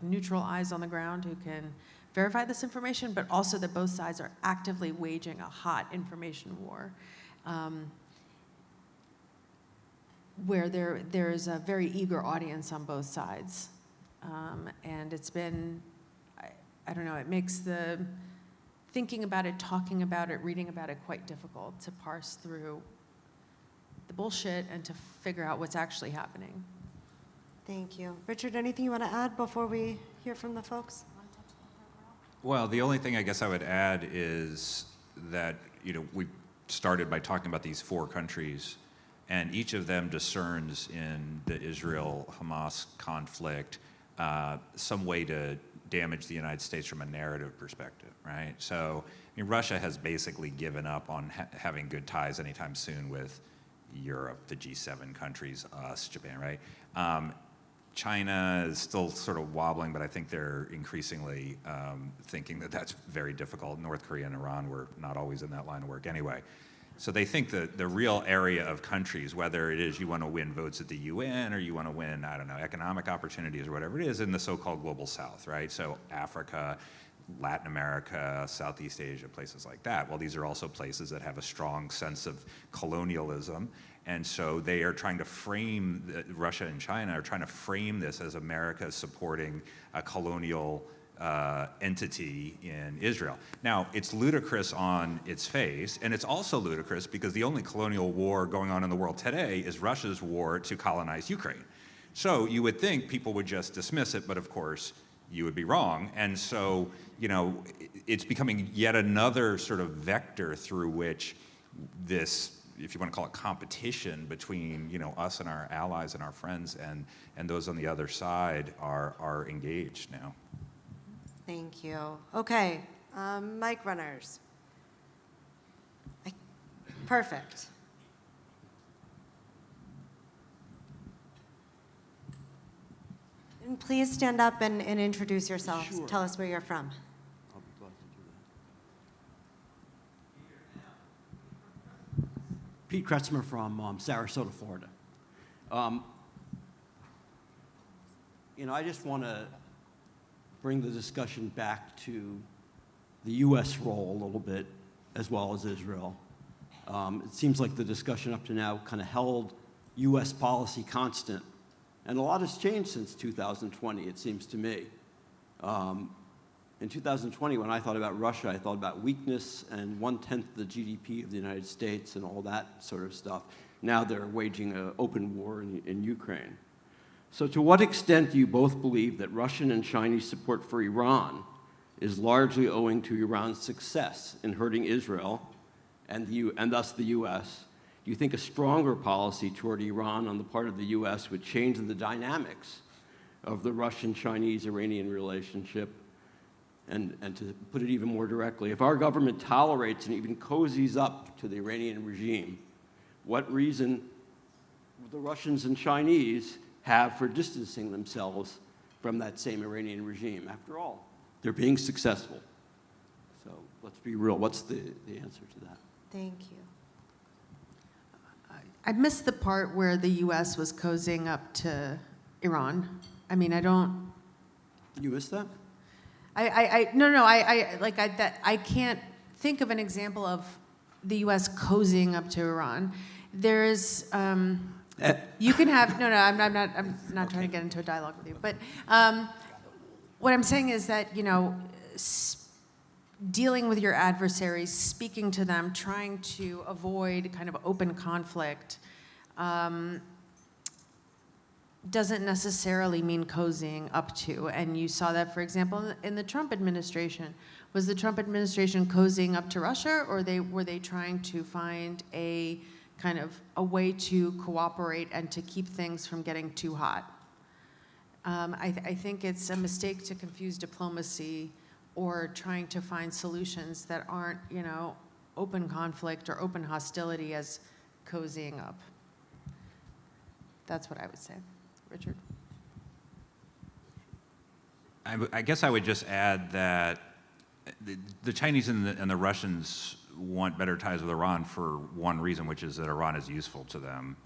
neutral eyes on the ground who can verify this information, but also that both sides are actively waging a hot information war, where there's a very eager audience on both sides. And it's been, I don't know, it makes the thinking about it, talking about it, reading about it quite difficult to parse through the bullshit and to figure out what's actually happening. Thank you. Richard, anything you want to add before we hear from the folks? Well, the only thing I guess I would add is that, we started by talking about these 4 countries, and each of them discerns in the Israel-Hamas conflict some way to damage the United States from a narrative perspective, right? So, Russia has basically given up on having good ties anytime soon with Europe, the G7 countries, us, Japan, right? China is still sort of wobbling, but I think they're increasingly thinking that that's very difficult. North Korea and Iran were not always in that line of work anyway. So they think that the real area of countries, whether it is you want to win votes at the UN or you want to win, economic opportunities or whatever it is, in the so-called global south, right? So Africa, Latin America, Southeast Asia, places like that. Well, these are also places that have a strong sense of colonialism. And so they are trying to frame, Russia and China are trying to frame this as America supporting a colonial entity in Israel. Now, it's ludicrous on its face, and it's also ludicrous because the only colonial war going on in the world today is Russia's war to colonize Ukraine. So you would think people would just dismiss it, but of course, you would be wrong. And so, you know, it's becoming yet another sort of vector through which this, if you want to call it competition between, you know, us and our allies and our friends and those on the other side are engaged now. Thank you. Okay, mic runners. Perfect. And please stand up and introduce yourselves. Sure. Tell us where you're from. I'll be glad to do that. Pete Kretzmer from Sarasota, Florida. You know, I just want to bring the discussion back to the U.S. role a little bit, as well as Israel. It seems like the discussion up to now kind of held U.S. policy constant. And a lot has changed since 2020, it seems to me. In 2020, when I thought about Russia, I thought about weakness and 1/10 of the GDP of the United States and all that sort of stuff. Now they're waging an open war in Ukraine. So to what extent do you both believe that Russian and Chinese support for Iran is largely owing to Iran's success in hurting Israel and thus the U.S.? Do you think a stronger policy toward Iran on the part of the U.S. would change the dynamics of the Russian-Chinese-Iranian relationship? And to put it even more directly, if our government tolerates and even cozies up to the Iranian regime, what reason would the Russians and Chinese have for distancing themselves from that same Iranian regime? After all, they're being successful. So let's be real. What's the answer to that? Thank you. I missed the part where the U.S. was cozying up to Iran. I mean, I don't. You missed that? I can't think of an example of the U.S. cozying up to Iran. There's, you can have, I'm not trying to get into a dialogue with you, but what I'm saying is that, you know, dealing with your adversaries, speaking to them, trying to avoid kind of open conflict, doesn't necessarily mean cozying up to. And you saw that, for example, in the Trump administration. Was the Trump administration cozying up to Russia, or were they trying to find a kind of a way to cooperate and to keep things from getting too hot? I think it's a mistake to confuse diplomacy or trying to find solutions that aren't, you know, open conflict or open hostility as cozying up. That's what I would say. Richard? I guess I would just add that the Chinese and the Russians want better ties with Iran for one reason, which is that Iran is useful to them.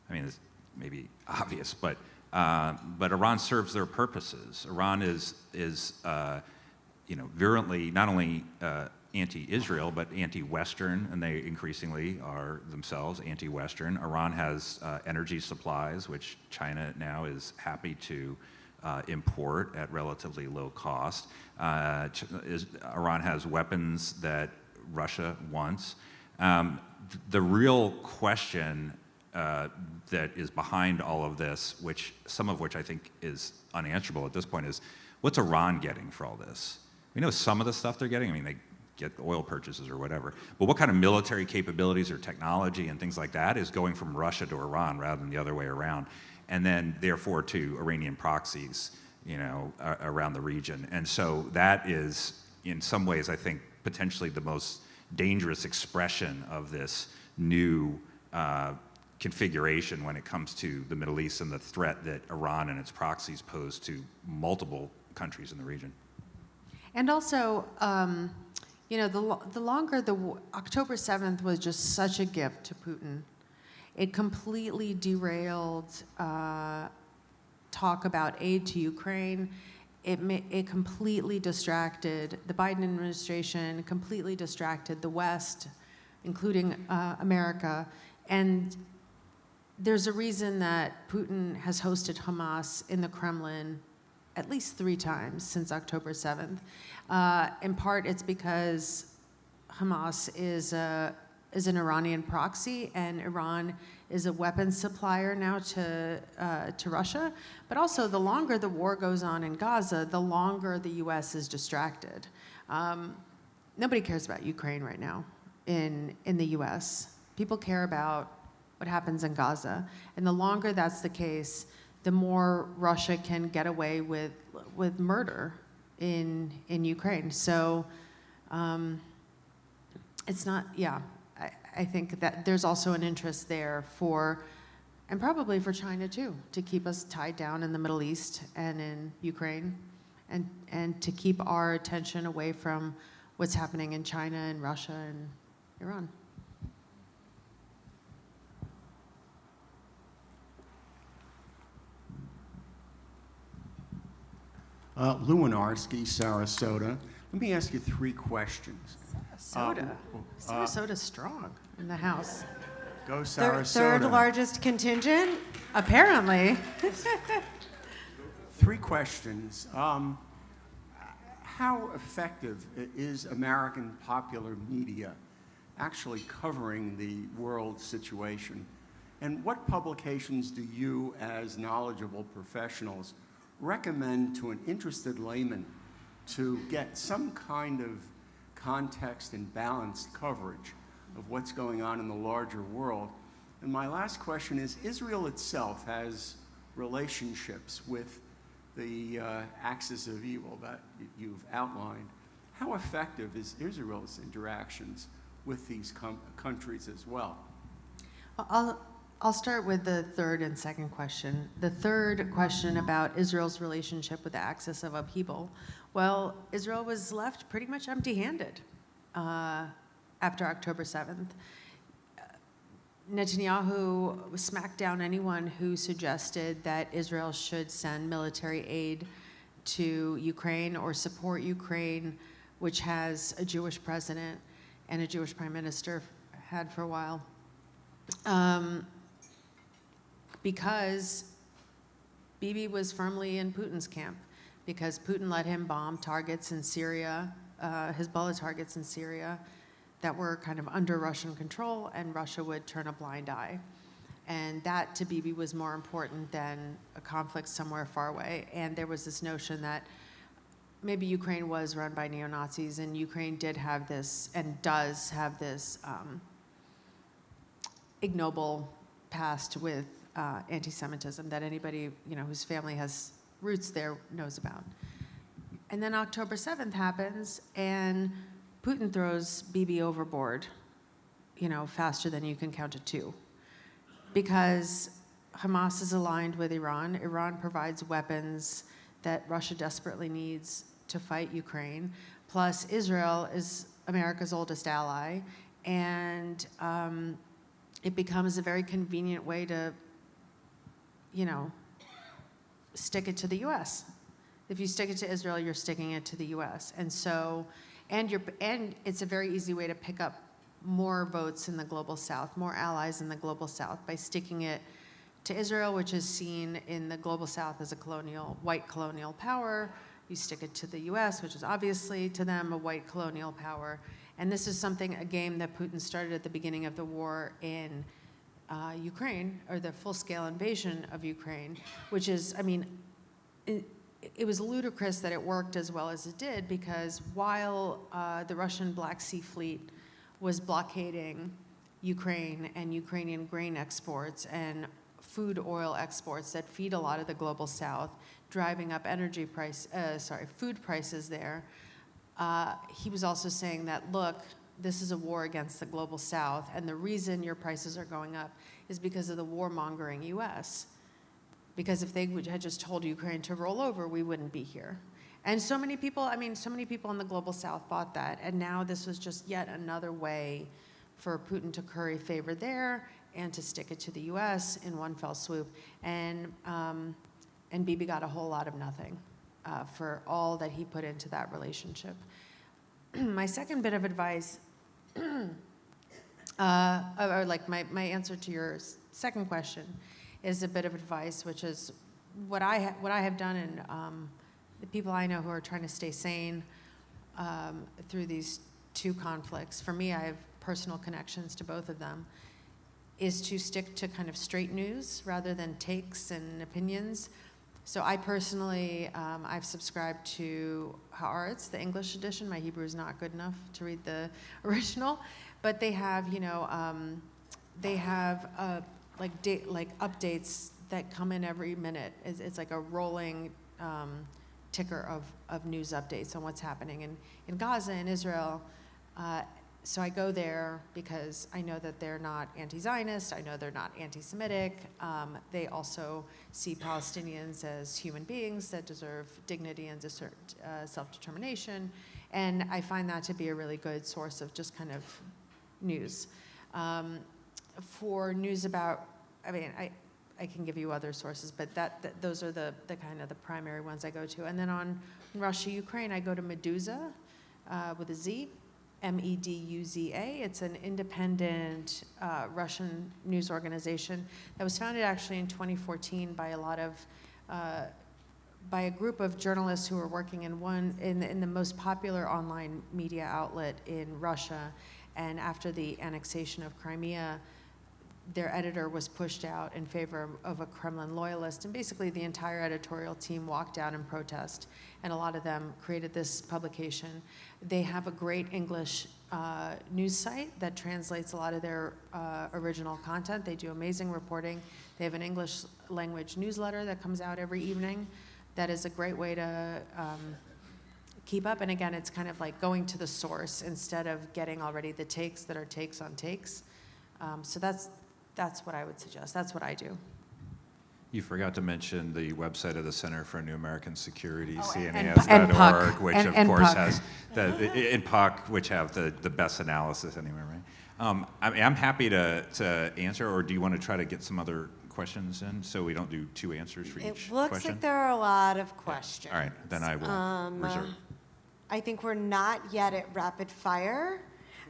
I mean, it's maybe obvious, but Iran serves their purposes. Iran is you know, virulently not only anti-Israel, but anti-Western, and they increasingly are themselves anti-Western. Iran has energy supplies, which China now is happy to import at relatively low cost. Iran has weapons that Russia wants. The real question that is behind all of this, some of which I think is unanswerable at this point, is what's Iran getting for all this? We know some of the stuff they're getting. I mean, they get oil purchases or whatever. But what kind of military capabilities or technology and things like that is going from Russia to Iran rather than the other way around? And then, therefore, to Iranian proxies, you know, around the region. And so that is, in some ways, I think, potentially the most dangerous expression of this new configuration when it comes to the Middle East and the threat that Iran and its proxies pose to multiple countries in the region. And also, you know, the longer October 7th was just such a gift to Putin. It completely derailed talk about aid to Ukraine. it completely distracted the Biden administration, completely distracted the West, including America. And there's a reason that Putin has hosted Hamas in the Kremlin at least 3 times since October 7th. In part, it's because Hamas is an Iranian proxy, and Iran is a weapons supplier now to Russia. But also, the longer the war goes on in Gaza, the longer the U.S. is distracted. Nobody cares about Ukraine right now in the U.S. People care about what happens in Gaza. And the longer that's the case, the more Russia can get away with murder in Ukraine. So it's not, yeah. I think that there's also an interest there and probably for China too, to keep us tied down in the Middle East and in Ukraine, and to keep our attention away from what's happening in China and Russia and Iran. Lewinarski, Sarasota. Let me ask you 3 questions. Sarasota's strong in the House. Go Sarasota. Third largest contingent? Apparently. 3 questions. How effective is American popular media actually covering the world situation? And what publications do you, as knowledgeable professionals, recommend to an interested layman to get some kind of context and balanced coverage of what's going on in the larger world? And my last question is, Israel itself has relationships with the axis of evil that you've outlined. How effective is Israel's interactions with these countries as well? I'll start with the third and second question. The third question about Israel's relationship with the axis of upheaval. Well, Israel was left pretty much empty-handed after October 7th. Netanyahu smacked down anyone who suggested that Israel should send military aid to Ukraine or support Ukraine, which has a Jewish president and a Jewish prime minister, had for a while. Because Bibi was firmly in Putin's camp, because Putin let him bomb targets in Syria, Hezbollah targets in Syria that were kind of under Russian control, and Russia would turn a blind eye. And that to Bibi was more important than a conflict somewhere far away. And there was this notion that maybe Ukraine was run by neo-Nazis, and Ukraine did have this, and does have this ignoble past with anti-Semitism that anybody whose family has roots there knows about. And then October 7th happens, and Putin throws Bibi overboard, faster than you can count to 2. Because Hamas is aligned with Iran. Iran provides weapons that Russia desperately needs to fight Ukraine. Plus, Israel is America's oldest ally, and it becomes a very convenient way to, stick it to the U.S. If you stick it to Israel, you're sticking it to the U.S. And so, and it's a very easy way to pick up more votes in the global South, more allies in the global South by sticking it to Israel, which is seen in the global South as a white colonial power. You stick it to the U.S., which is obviously to them a white colonial power. And this is a game that Putin started at the beginning of the war in Ukraine, or the full-scale invasion of Ukraine, which is, it was ludicrous that it worked as well as it did, because while the Russian Black Sea Fleet was blockading Ukraine and Ukrainian grain exports and food oil exports that feed a lot of the global South, driving up food prices there, he was also saying that, look, this is a war against the global South, and the reason your prices are going up is because of the warmongering U.S. Because if they had just told Ukraine to roll over, we wouldn't be here. And so many people in the global South bought that, and now this was just yet another way for Putin to curry favor there and to stick it to the U.S. in one fell swoop. And Bibi got a whole lot of nothing. for all that he put into that relationship. My second bit of advice, or like my answer to your second question, is a bit of advice, which is what I have done, and the people I know who are trying to stay sane through these two conflicts. For me, I have personal connections to both of them. Is to stick to kind of straight news rather than takes and opinions. So I personally, I've subscribed to Haaretz, the English edition. My Hebrew is not good enough to read the original, but they have, like updates that come in every minute. It's like a rolling ticker of news updates on what's happening in Gaza and Israel. So I go there because I know that they're not anti-Zionist, I know they're not anti-Semitic. They also see Palestinians as human beings that deserve dignity and self-determination. And I find that to be a really good source of just kind of news. For news about, I can give you other sources, but those are the kind of the primary ones I go to. And then on Russia, Ukraine, I go to Meduza with a Z. Meduza. It's an independent Russian news organization that was founded actually in 2014 by a group of journalists who were working in the most popular online media outlet in Russia. And after the annexation of Crimea, their editor was pushed out in favor of a Kremlin loyalist, and basically the entire editorial team walked out in protest, and a lot of them created this publication. They have a great English news site that translates a lot of their original content. They do amazing reporting. They have an English language newsletter that comes out every evening. That is a great way to keep up, and again, it's kind of like going to the source instead of getting already the takes that are takes on takes. So that's what I would suggest. That's what I do. You forgot to mention the website of the Center for New American Security, and CNAS.org, which and of course PUC. has the PUC, which have the best analysis anyway, right? I'm happy to answer, or do you want to try to get some other questions in so we don't do two answers for each It looks question? like there are a lot of questions. All right, then I will reserve. I think we're not yet at rapid fire,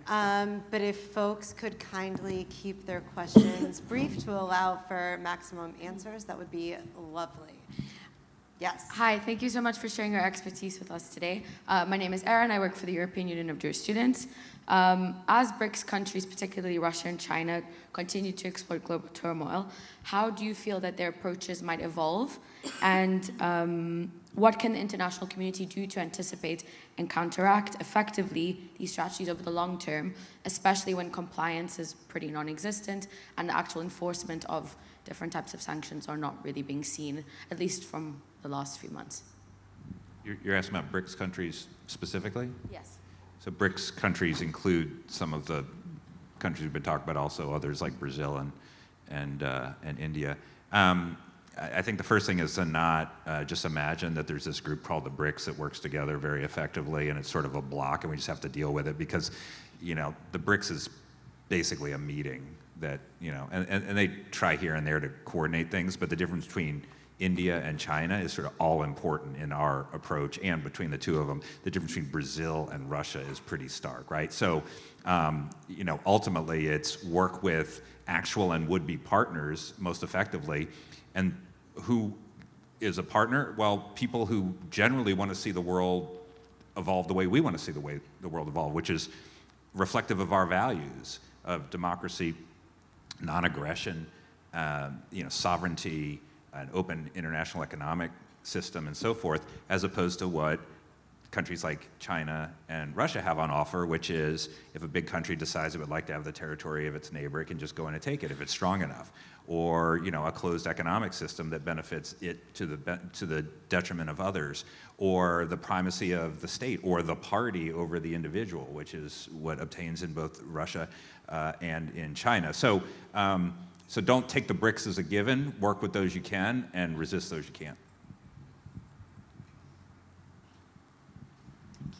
but if folks could kindly keep their questions brief to allow for maximum answers, that would be lovely. Yes. Hi, thank you so much for sharing your expertise with us today. My name is Erin. I work for the European Union of Jewish Students. As BRICS countries, particularly Russia and China, continue to exploit global turmoil, how do you feel that their approaches might evolve? And what can the international community do to anticipate and counteract effectively these strategies over the long term, especially when compliance is pretty non-existent and the actual enforcement of different types of sanctions are not really being seen, at least from the last few months? You're asking about BRICS countries specifically? Yes. So BRICS countries include some of the countries we've been talking about, also others like Brazil and India. I think the first thing is to not just imagine that there's this group called the BRICS that works together very effectively, and it's sort of a block, and we just have to deal with it because, the BRICS is basically a meeting that, and they try here and there to coordinate things, but the difference between India and China is sort of all important in our approach, and between the two of them, the difference between Brazil and Russia is pretty stark, right? So, ultimately it's work with actual and would-be partners most effectively. And who is a partner? Well, people who generally want to see the world evolve the way we want to see the world evolve, which is reflective of our values of democracy, non-aggression, sovereignty, an open international economic system, and so forth, as opposed to what countries like China and Russia have on offer, which is if a big country decides it would like to have the territory of its neighbor, it can just go in and take it if it's strong enough. Or a closed economic system that benefits it to the detriment of others, or the primacy of the state or the party over the individual, which is what obtains in both Russia and in China. So don't take the BRICS as a given. Work with those you can and resist those you can't.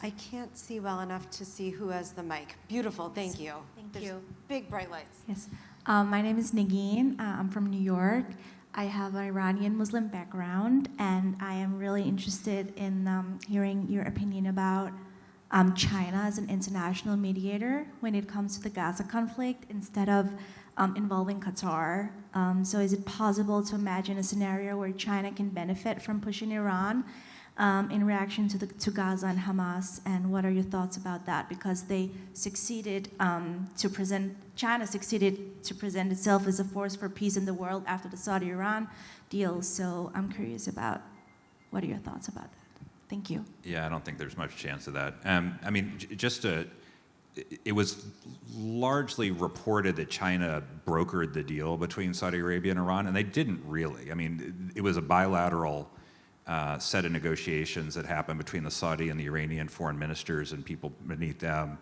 I can't see well enough to see who has the mic. Beautiful, thank you. Thank There's you. big bright lights. Yes. My name is Nagin. I'm from New York. I have an Iranian Muslim background, and I am really interested in hearing your opinion about China as an international mediator when it comes to the Gaza conflict instead of involving Qatar. So is it possible to imagine a scenario where China can benefit from pushing Iran in reaction to Gaza and Hamas? And what are your thoughts about that? Because they succeeded China succeeded to present itself as a force for peace in the world after the Saudi-Iran deal. So I'm curious about what are your thoughts about that? Thank you. Yeah, I don't think there's much chance of that. I mean, it was largely reported that China brokered the deal between Saudi Arabia and Iran, and they didn't really. I mean, it was a bilateral set of negotiations that happened between the Saudi and the Iranian foreign ministers and people beneath them.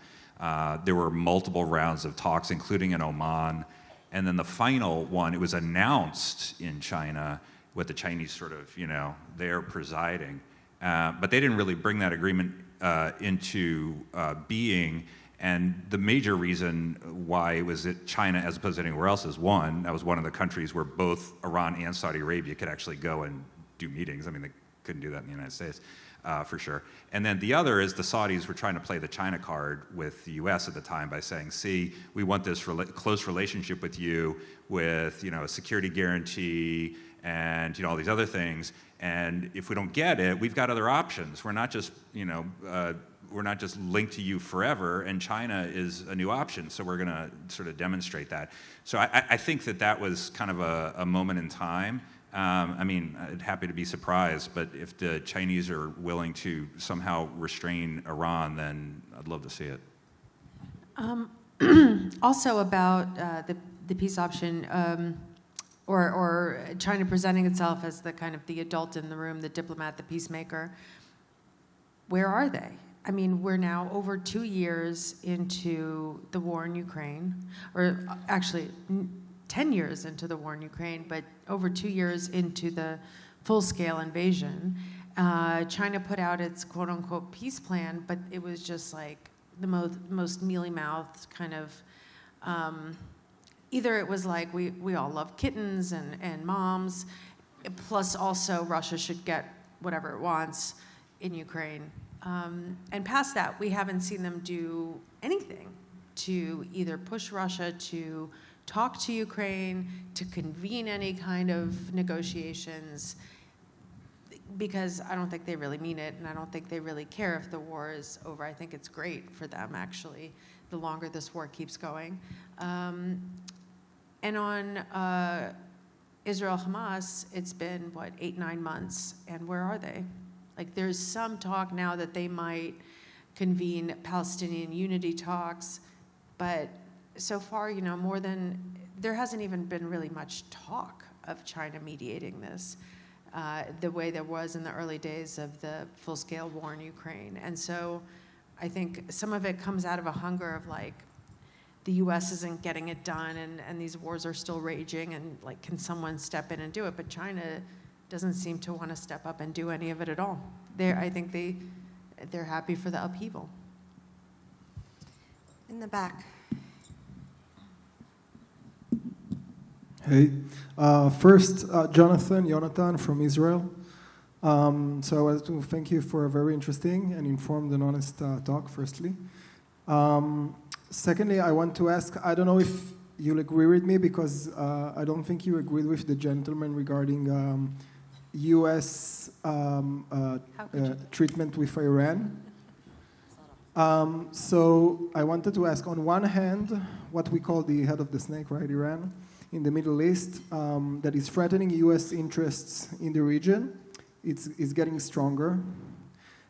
There were multiple rounds of talks, including in Oman. And then the final one, it was announced in China with the Chinese sort of, there presiding. But they didn't really bring that agreement into being. And the major reason why it was that China, as opposed to anywhere else, is one, that was one of the countries where both Iran and Saudi Arabia could actually go and do meetings. I mean, they couldn't do that in the United States, for sure. And then the other is the Saudis were trying to play the China card with the U.S. at the time by saying, see, we want this close relationship with you with, a security guarantee and, all these other things. And if we don't get it, we've got other options. We're not just, we're not just linked to you forever, and China is a new option, so we're going to sort of demonstrate that. So I think that was kind of a moment in time. I'd happy to be surprised, but if the Chinese are willing to somehow restrain Iran, then I'd love to see it. Also about the peace option, or China presenting itself as the kind of the adult in the room, the diplomat, the peacemaker. Where are they? I mean, we're now over 2 years into the war in Ukraine, or actually 10 years into the war in Ukraine, but over 2 years into the full-scale invasion. China put out its quote-unquote peace plan, but it was just like the most mealy-mouthed kind of, either it was like we all love kittens and moms, plus also Russia should get whatever it wants in Ukraine. And past that, we haven't seen them do anything to either push Russia to talk to Ukraine, to convene any kind of negotiations, because I don't think they really mean it, and I don't think they really care if the war is over. I think it's great for them, actually, the longer this war keeps going. And on Israel-Hamas, it's been, 8-9 months, and where are they? Like, there's some talk now that they might convene Palestinian unity talks, but so far, there hasn't even been really much talk of China mediating this, the way there was in the early days of the full-scale war in Ukraine. And so I think some of it comes out of a hunger of the U.S. isn't getting it done, and these wars are still raging, and can someone step in and do it? But China doesn't seem to want to step up and do any of it at all. I think they're happy for the upheaval. In the back. Hey, first, Jonathan from Israel. So I want to thank you for a very interesting and informed and honest talk, firstly. Secondly, I want to ask, I don't know if you'll agree with me, because I don't think you agreed with the gentleman regarding U.S. Treatment with Iran. So I wanted to ask, on one hand, what we call the head of the snake, right, Iran, in the Middle East, that is threatening U.S. interests in the region, is getting stronger.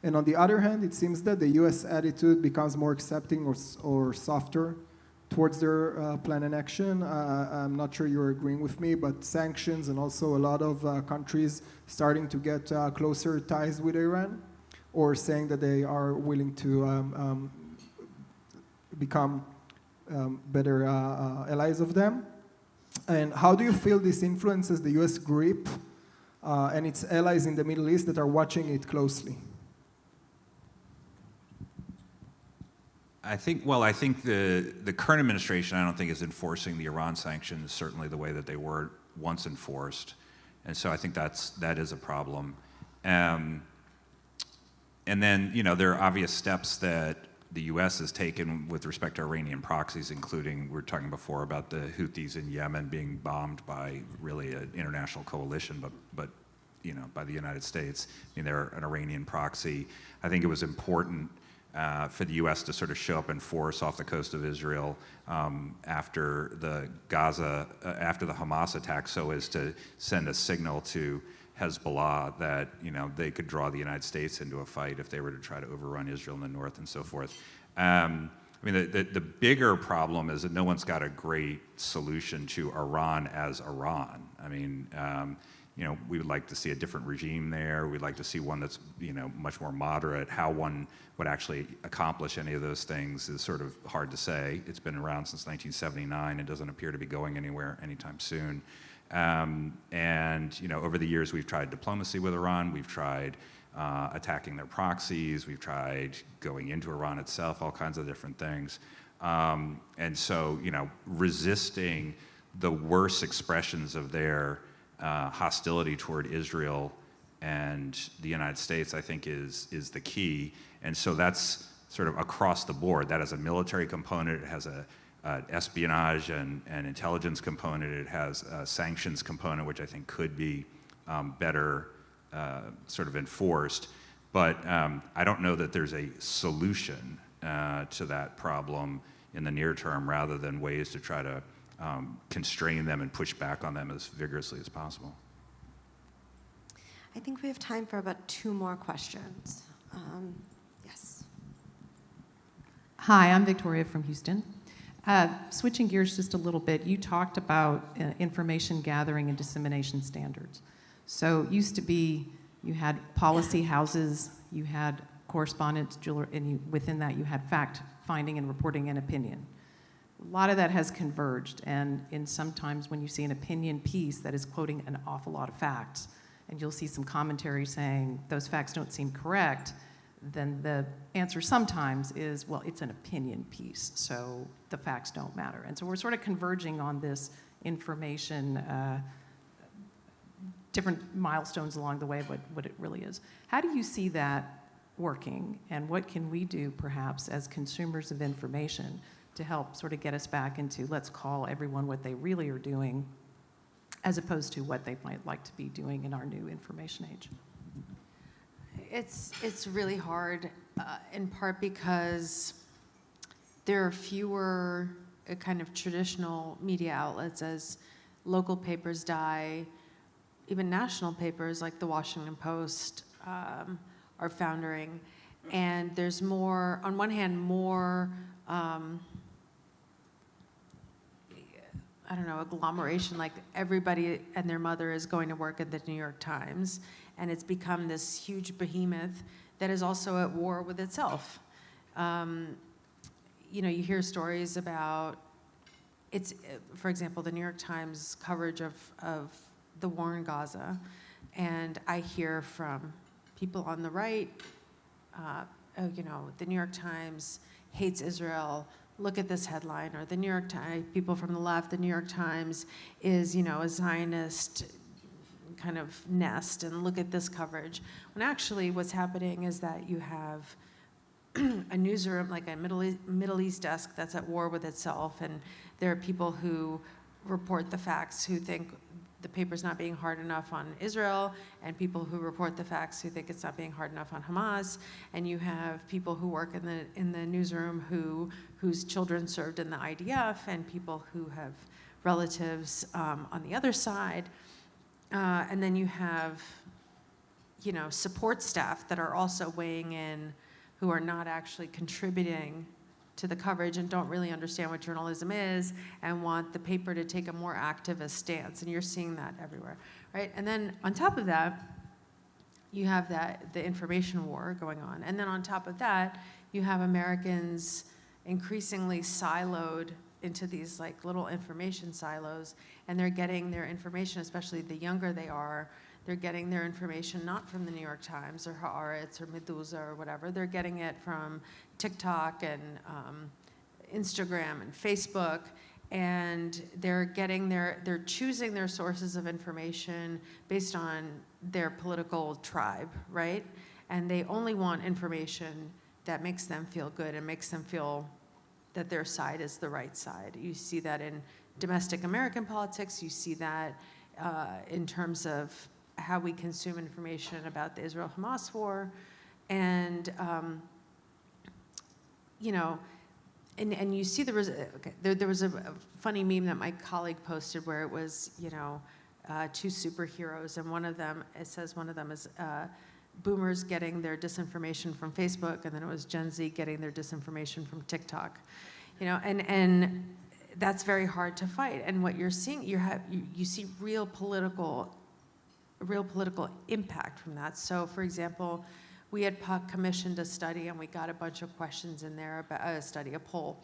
And on the other hand, it seems that the U.S. attitude becomes more accepting or softer towards their plan and action. I'm not sure you're agreeing with me, but sanctions and also a lot of countries starting to get closer ties with Iran, or saying that they are willing to become better allies of them. And how do you feel this influences the U.S. grip and its allies in the Middle East that are watching it closely? I think the current administration, I don't think, is enforcing the Iran sanctions certainly the way that they were once enforced. And so I think that is a problem. And then, there are obvious steps that the U.S. has taken with respect to Iranian proxies, including, we were talking before about the Houthis in Yemen being bombed by really an international coalition, but by the United States. They're an Iranian proxy. I think it was important for the U.S. to sort of show up in force off the coast of Israel after the Hamas attack, so as to send a signal to Hezbollah that they could draw the United States into a fight if they were to try to overrun Israel in the north and so forth. The bigger problem is that no one's got a great solution to Iran as Iran. We would like to see a different regime there. We'd like to see one that's much more moderate. How one would actually accomplish any of those things is sort of hard to say. It's been around since 1979 and doesn't appear to be going anywhere anytime soon. Over the years, we've tried diplomacy with Iran. We've tried attacking their proxies. We've tried going into Iran itself, all kinds of different things. Resisting the worst expressions of their hostility toward Israel and the United States, I think, is the key. And so that's sort of across the board. That has a military component. It has a espionage and intelligence component. It has a sanctions component, which I think could be better sort of enforced. But I don't know that there's a solution to that problem in the near term, rather than ways to try to constrain them and push back on them as vigorously as possible. I think we have time for about 2 more questions. Yes. Hi, I'm Victoria from Houston. Switching gears just a little bit, you talked about information gathering and dissemination standards. So it used to be you had policy houses, you had correspondence, and within that you had fact finding and reporting and opinion. A lot of that has converged, and sometimes when you see an opinion piece that is quoting an awful lot of facts, and you'll see some commentary saying those facts don't seem correct, then the answer sometimes is, well, it's an opinion piece, so the facts don't matter. And so we're sort of converging on this information, different milestones along the way of what it really is. How do you see that working, and what can we do perhaps as consumers of information to help sort of get us back into, let's call everyone what they really are doing, as opposed to what they might like to be doing in our new information age? It's really hard, in part because there are fewer kind of traditional media outlets as local papers die. Even national papers like the Washington Post are foundering. And there's more, on one hand, more agglomeration, like everybody and their mother is going to work at the New York Times, and it's become this huge behemoth that is also at war with itself. You hear stories about, for example, the New York Times coverage of the war in Gaza, and I hear from people on the right, the New York Times hates Israel, look at this headline, or the New York Times, people from the left, the New York Times is, a Zionist kind of nest, and look at this coverage. When actually what's happening is that you have a newsroom, like a Middle East desk that's at war with itself, and there are people who report the facts who think the paper's not being hard enough on Israel, and people who report the facts who think it's not being hard enough on Hamas, and you have people who work in the newsroom whose children served in the IDF, and people who have relatives on the other side, and then you have support staff that are also weighing in, who are not actually contributing to the coverage and don't really understand what journalism is and want the paper to take a more activist stance. And you're seeing that everywhere, right? And then on top of that, you have the information war going on. And then on top of that, you have Americans increasingly siloed into these like little information silos, and they're getting their information, especially the younger they are, they're getting their information not from the New York Times or Haaretz or Meduza or whatever. They're getting it from TikTok and Instagram and Facebook. and they're choosing their sources of information based on their political tribe, right? And they only want information that makes them feel good and makes them feel that their side is the right side. You see that in domestic American politics. You see that in terms of how we consume information about the Israel-Hamas war. And, and you see there was a funny meme that my colleague posted where it was, two superheroes, and one of them is boomers getting their disinformation from Facebook, and then it was Gen Z getting their disinformation from TikTok. And that's very hard to fight. And what you're seeing, you see real political impact from that. So, for example, we had PUC commissioned a study, and we got a bunch of questions in there about a poll,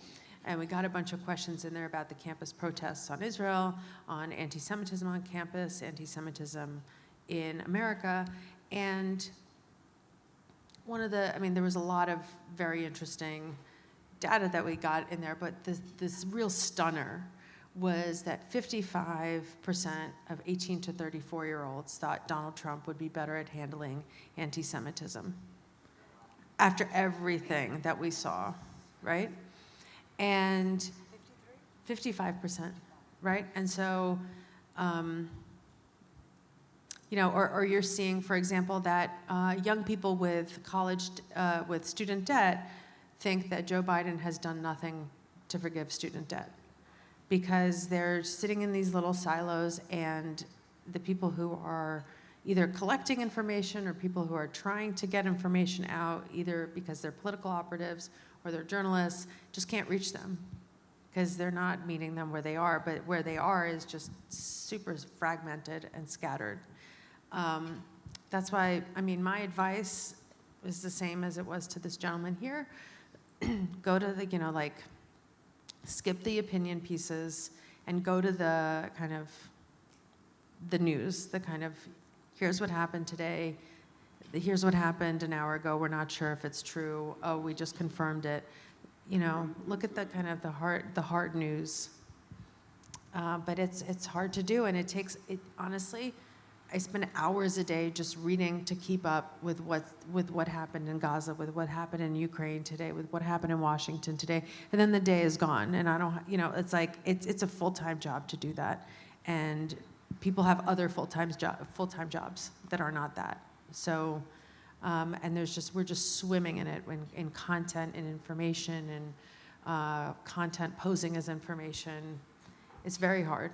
and we got a bunch of questions in there about the campus protests on Israel, on anti-Semitism on campus, anti-Semitism in America, and there was a lot of very interesting data that we got in there, but this real stunner was that 55% of 18 to 34-year-olds thought Donald Trump would be better at handling anti-Semitism after everything that we saw, right? And 55%, right? And so, or you're seeing, for example, that young people with with student debt think that Joe Biden has done nothing to forgive student debt, because they're sitting in these little silos, and the people who are either collecting information or people who are trying to get information out, either because they're political operatives or they're journalists, just can't reach them because they're not meeting them where they are, but where they are is just super fragmented and scattered. That's why, my advice is the same as it was to this gentleman here. Go to the, skip the opinion pieces and go to the kind of the news, the kind of, here's what happened today, here's what happened an hour ago, we're not sure if it's true, oh, we just confirmed it. Look at the kind of the hard news. But it's hard to do, and honestly, I spend hours a day just reading to keep up with what happened in Gaza, with what happened in Ukraine today, with what happened in Washington today, and then the day is gone, and I don't, it's like it's a full-time job to do that, and people have other full-time jobs that are not that. So, and we're just swimming in it, in content and information, and content posing as information. It's very hard.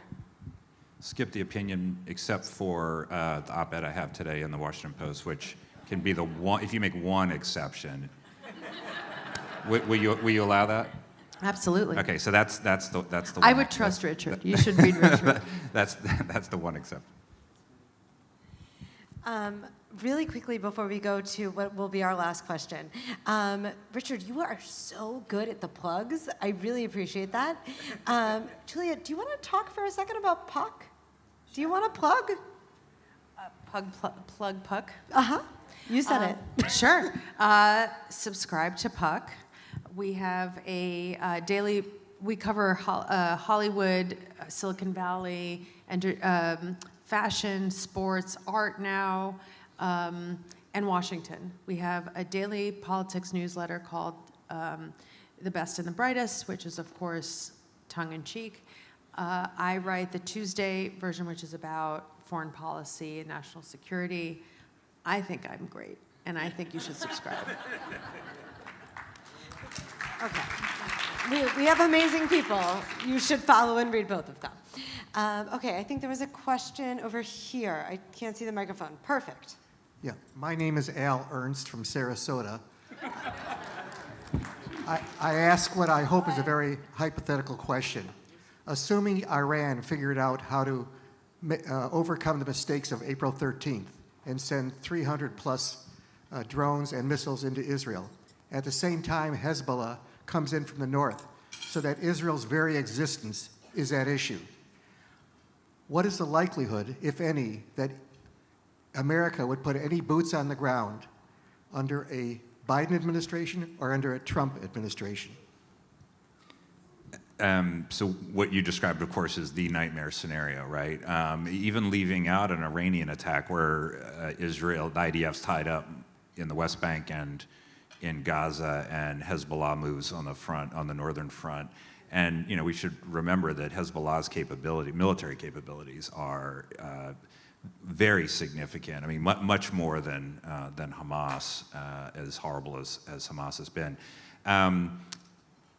Skip the opinion, except for the op-ed I have today in the Washington Post, which can be the one, if you make one exception. Will you allow that? Absolutely. Okay, so that's the one. I would trust Richard. You should read Richard. That's the one exception. Really quickly before we go to what will be our last question. Richard, you are so good at the plugs. I really appreciate that. Julia, do you want to talk for a second about PUC? Do you want to plug? Plug PUC? Uh-huh. You said it. Sure. Subscribe to PUC. We have a daily, we cover Hollywood, Silicon Valley, and fashion, sports, art now, and Washington. We have a daily politics newsletter called The Best and the Brightest, which is, of course, tongue-in-cheek. I write the Tuesday version, which is about foreign policy and national security. I think I'm great, and I think you should subscribe. Okay. We have amazing people. You should follow and read both of them. Okay, I think there was a question over here. I can't see the microphone. Perfect. Yeah, my name is Al Ernst from Sarasota. I ask what I hope is a very hypothetical question. Assuming Iran figured out how to overcome the mistakes of April 13th and send 300 plus drones and missiles into Israel, at the same time Hezbollah comes in from the north, so that Israel's very existence is at issue. What is the likelihood, if any, that America would put any boots on the ground under a Biden administration or under a Trump administration? So what you described, of course, is the nightmare scenario, right? Even leaving out an Iranian attack where Israel, the IDF's tied up in the West Bank and in Gaza, and Hezbollah moves on the front, on the northern front. And we should remember that Hezbollah's military capabilities are very significant. I mean, much more than Hamas, as horrible as Hamas has been.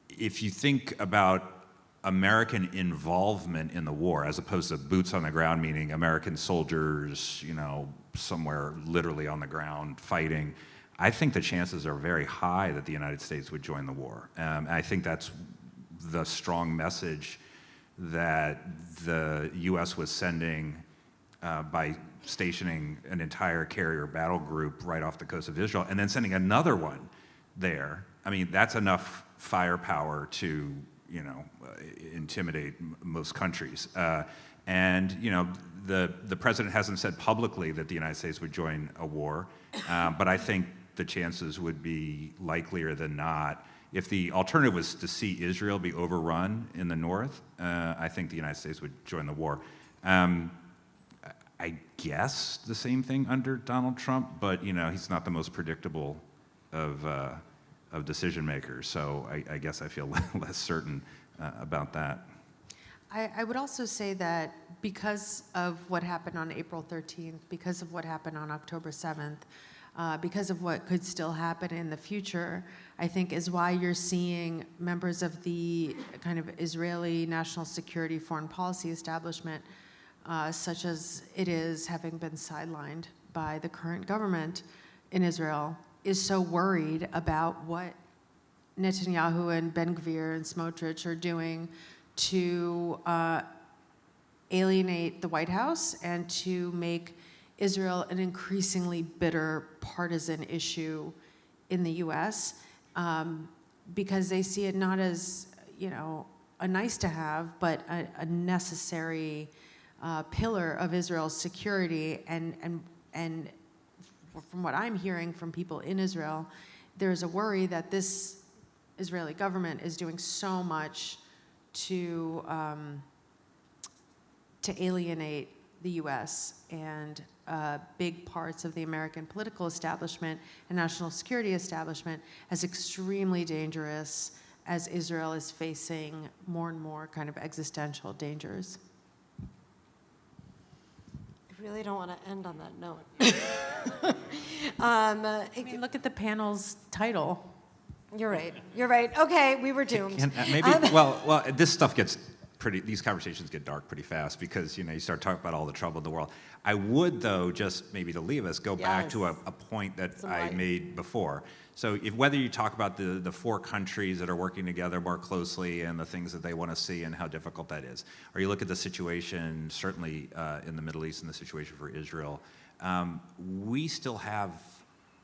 If you think about American involvement in the war, as opposed to boots on the ground, meaning American soldiers, somewhere literally on the ground fighting, I think the chances are very high that the United States would join the war. I think that's the strong message that the U.S. was sending by stationing an entire carrier battle group right off the coast of Israel and then sending another one there. I mean, that's enough firepower to, intimidate most countries. And the president hasn't said publicly that the United States would join a war, but I think the chances would be likelier than not. If the alternative was to see Israel be overrun in the north, I think the United States would join the war. I guess the same thing under Donald Trump, but he's not the most predictable of decision makers. So I guess I feel less certain about that. I would also say that because of what happened on April 13th, because of what happened on October 7th, because of what could still happen in the future, I think is why you're seeing members of the kind of Israeli national security foreign policy establishment, such as it is, having been sidelined by the current government in Israel, is so worried about what Netanyahu and Ben-Gvir and Smotrich are doing to alienate the White House and to make Israel an increasingly bitter partisan issue in the U.S. Because they see it not as, a nice to have, but a necessary pillar of Israel's security. And from what I'm hearing from people in Israel, there's a worry that this Israeli government is doing so much to alienate the U.S. and big parts of the American political establishment and national security establishment as extremely dangerous as Israel is facing more and more kind of existential dangers. I really don't want to end on that note. I mean, look at the panel's title. You're right. Okay, we were doomed. Well, this stuff gets these conversations get dark pretty fast because, you start talking about all the trouble in the world. I would, though, just maybe to leave us, go back to a point that I made before. So whether you talk about the four countries that are working together more closely and the things that they want to see and how difficult that is, or you look at the situation, certainly in the Middle East and the situation for Israel, we still have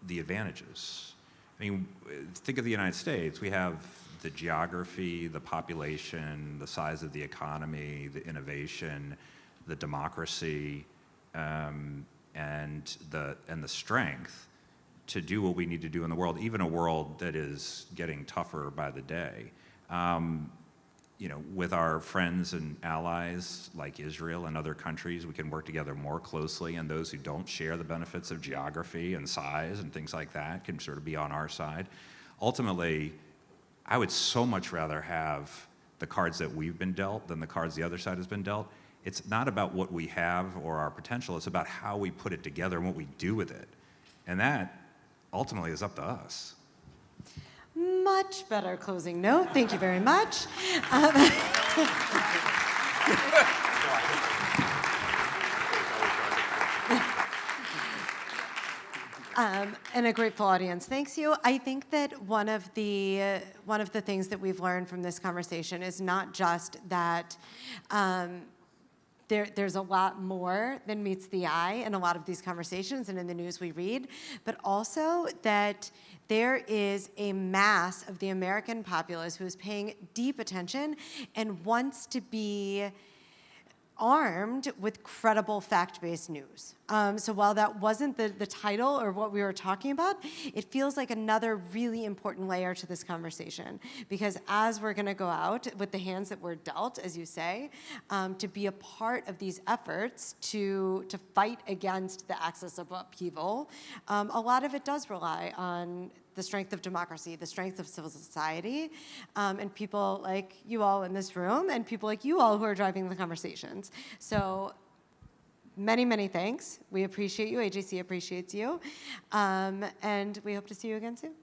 the advantages. I mean, think of the United States. We have the geography, the population, the size of the economy, the innovation, the democracy, and the strength to do what we need to do in the world, even a world that is getting tougher by the day. With our friends and allies like Israel and other countries, we can work together more closely, and those who don't share the benefits of geography and size and things like that can sort of be on our side. Ultimately, I would so much rather have the cards that we've been dealt than the cards the other side has been dealt. It's not about what we have or our potential, it's about how we put it together and what we do with it. And that ultimately is up to us. Much better closing note. Thank you very much. And a grateful audience. Thanks you. I think that one of the things that we've learned from this conversation is not just that there's a lot more than meets the eye in a lot of these conversations and in the news we read, but also that there is a mass of the American populace who is paying deep attention and wants to be armed with credible fact-based news. So while that wasn't the title or what we were talking about, it feels like another really important layer to this conversation. Because as we're going to go out with the hands that we're dealt, as you say, to be a part of these efforts to fight against the axis of upheaval, a lot of it does rely on the strength of democracy, the strength of civil society, and people like you all in this room, and people like you all who are driving the conversations. So many, many thanks. We appreciate you. AJC appreciates you. And we hope to see you again soon.